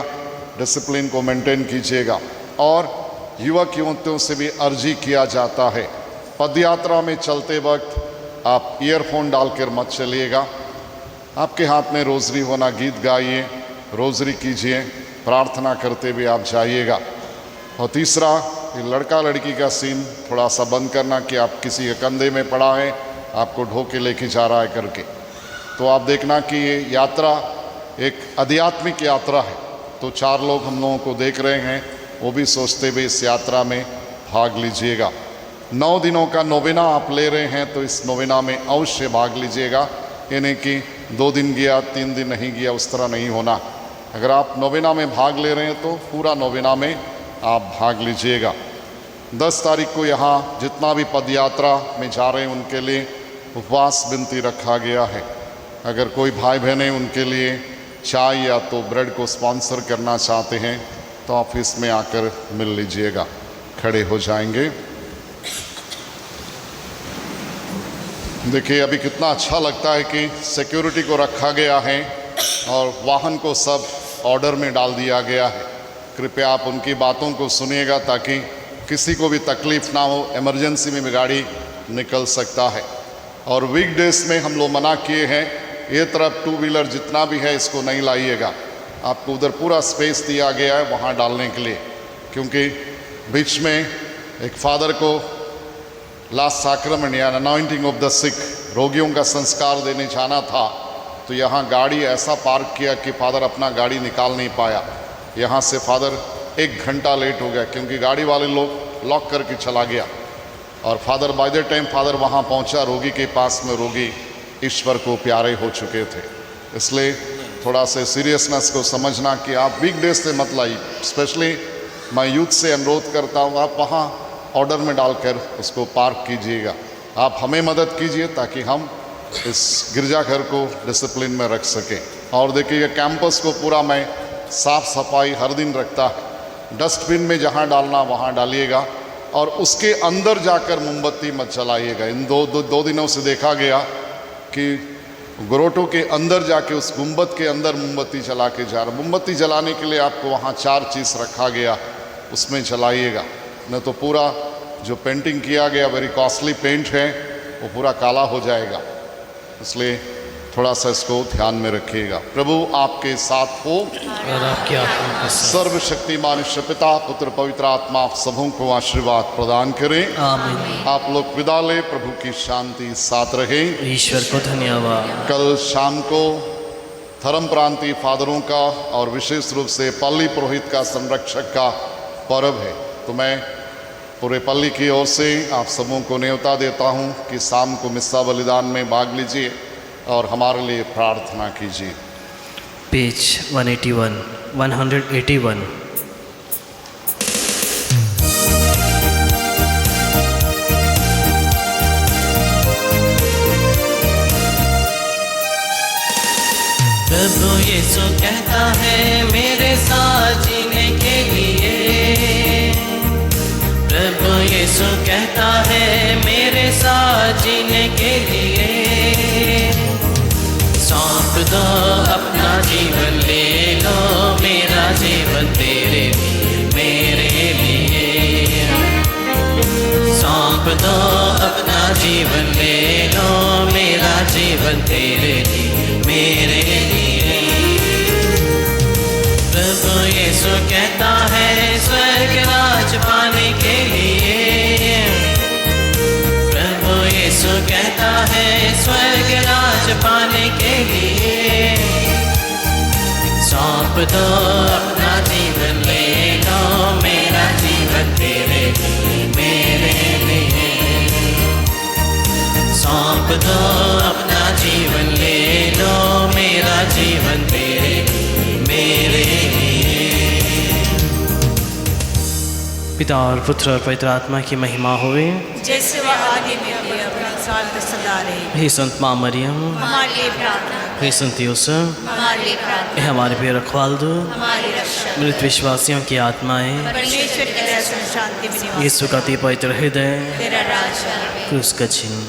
डिसिप्लिन को मेंटेन कीजिएगा। और युवक युवतियों से भी अर्जी किया जाता है पदयात्रा में चलते वक्त आप ईयरफोन डालकर मत चलिएगा। आपके हाथ में रोज़री होना, गीत गाइए, रोज़री कीजिए, प्रार्थना करते हुए आप जाइएगा। और तीसरा, ये लड़का लड़की का सीन थोड़ा सा बंद करना कि आप किसी के कंधे में पड़ा है, आपको ढो के लेके जा रहा है करके। तो आप देखना कि ये यात्रा एक आध्यात्मिक यात्रा है। तो 4 लोग हम लोगों को देख रहे हैं, वो भी सोचते हुए इस यात्रा में भाग लीजिएगा। 9 दिनों का नोवेना आप ले रहे हैं तो इस नोवेना में अवश्य भाग लीजिएगा। ये नहीं कि 2 दिन गया 3 दिन नहीं गया, उस तरह नहीं होना। अगर आप नोवेना में भाग ले रहे हैं तो पूरा नोवेना में आप भाग लीजिएगा। 10 तारीख को यहाँ जितना भी पदयात्रा में जा रहे हैं उनके लिए उपवास विनती रखा गया है। अगर कोई भाई बहनें उनके लिए चाय या तो ब्रेड को स्पॉन्सर करना चाहते हैं तो ऑफिस में आकर मिल लीजिएगा। खड़े हो जाएंगे। देखिए अभी कितना अच्छा लगता है कि सिक्योरिटी को रखा गया है और वाहन को सब ऑर्डर में डाल दिया गया है। कृपया आप उनकी बातों को सुनिएगा ताकि किसी को भी तकलीफ ना हो, इमरजेंसी में भी गाड़ी निकल सकता है। और वीकडेज में हम लोग मना किए हैं, ये तरफ 2 व्हीलर जितना भी है इसको नहीं लाइएगा। आपको उधर पूरा स्पेस दिया गया है वहाँ डालने के लिए, क्योंकि बीच में एक फादर को लास्ट सैक्रामेंट या अनॉइंटिंग ऑफ द सिक, रोगियों का संस्कार देने जाना था, तो यहाँ गाड़ी ऐसा पार्क किया कि फादर अपना गाड़ी निकाल नहीं पाया। यहाँ से फादर 1 घंटा लेट हो गया क्योंकि गाड़ी वाले लोग लॉक करके चला गया। और father by the time father वहाँ पहुँचा रोगी के पास में, रोगी ईश्वर को प्यारे हो चुके थे। इसलिए थोड़ा सा सीरियसनेस को समझना कि आप वीकडेज से मत लाइए। स्पेशली मैं यूथ से अनुरोध करता हूँ, आप वहाँ ऑर्डर में डालकर उसको पार्क कीजिएगा। आप हमें मदद कीजिए ताकि हम इस गिरजाघर को डिसिप्लिन में रख सकें। और देखिए कैंपस को पूरा मैं साफ़ सफाई हर दिन रखता है। डस्टबिन में जहाँ डालना वहाँ डालिएगा और उसके अंदर जाकर मोमबत्ती मत जलाइएगा। इन दो दिनों से देखा गया कि ग्रोटो के अंदर जाके उस गुंबद के अंदर मोमबत्ती जला के जा रहा। मोमबत्ती जलाने के लिए आपको वहाँ 4 चीज़ रखा गया, उसमें जलाइएगा, नहीं तो पूरा जो पेंटिंग किया गया वेरी कॉस्टली पेंट है वो पूरा काला हो जाएगा। इसलिए थोड़ा सा इसको ध्यान में रखिएगा। प्रभु आपके साथ हो और आपकी आत्मा के साथ। सर्वशक्तिमान ईश्वर पिता पुत्र पवित्र आत्मा आप सबों को आशीर्वाद प्रदान करें। आमीन। आप लोग विदा लें। प्रभु की शांति साथ रहे। ईश्वर को धन्यवाद। कल शाम को धर्म प्रांतीय फादरों का और विशेष रूप से पल्ली पुरोहित का संरक्षक का पर्व है, तो मैं पूरे पल्ली की ओर से आप सबों को न्योता देता हूं कि शाम को मिस्सा बलिदान में भाग लीजिए और हमारे लिए प्रार्थना कीजिए। पेज 181 प्रभु यीशु कहता है मेरे साथ जीने के लिए। प्रभु यीशु कहता है मेरे साथ जीने के लिए। सौंप दो अपना जीवन, ले लो मेरा जीवन तेरे लिए, मेरे लिए। सौंप दो अपना जीवन, ले लो मेरा जीवन तेरे लिए, मेरे लिए। प्रभु यीशु कहता है स्वर्ग राज पाने के लिए। प्रभु यीशु कहता है स्वर्ग राज पाने के लिए। सौंप दो अपना जीवन, ले लो मेरा जीवन तेरे लिए, मेरे लिए। सौंप दो अपना जीवन, ले लो मेरा जीवन तेरे लिए, मेरे लिए। पिता और पुत्र और पवित्र आत्मा की महिमा होवे, जैसे वह आदि में भी अपना साल सदा रहे। हे संत माँ मरियम, हमारे लिए प्रार्थना, हे संत यूसुफ, हमारे लिए प्रार्थना, हे हमारे प्रिय रखवाल दो, हमारी रक्षा। मृत विश्वासियों की आत्माएं, परमेश्वर की दया शांति में निवास यीशु का अति पवित्र हृदय, तेरा राज है। क्रूस का चिन्ह।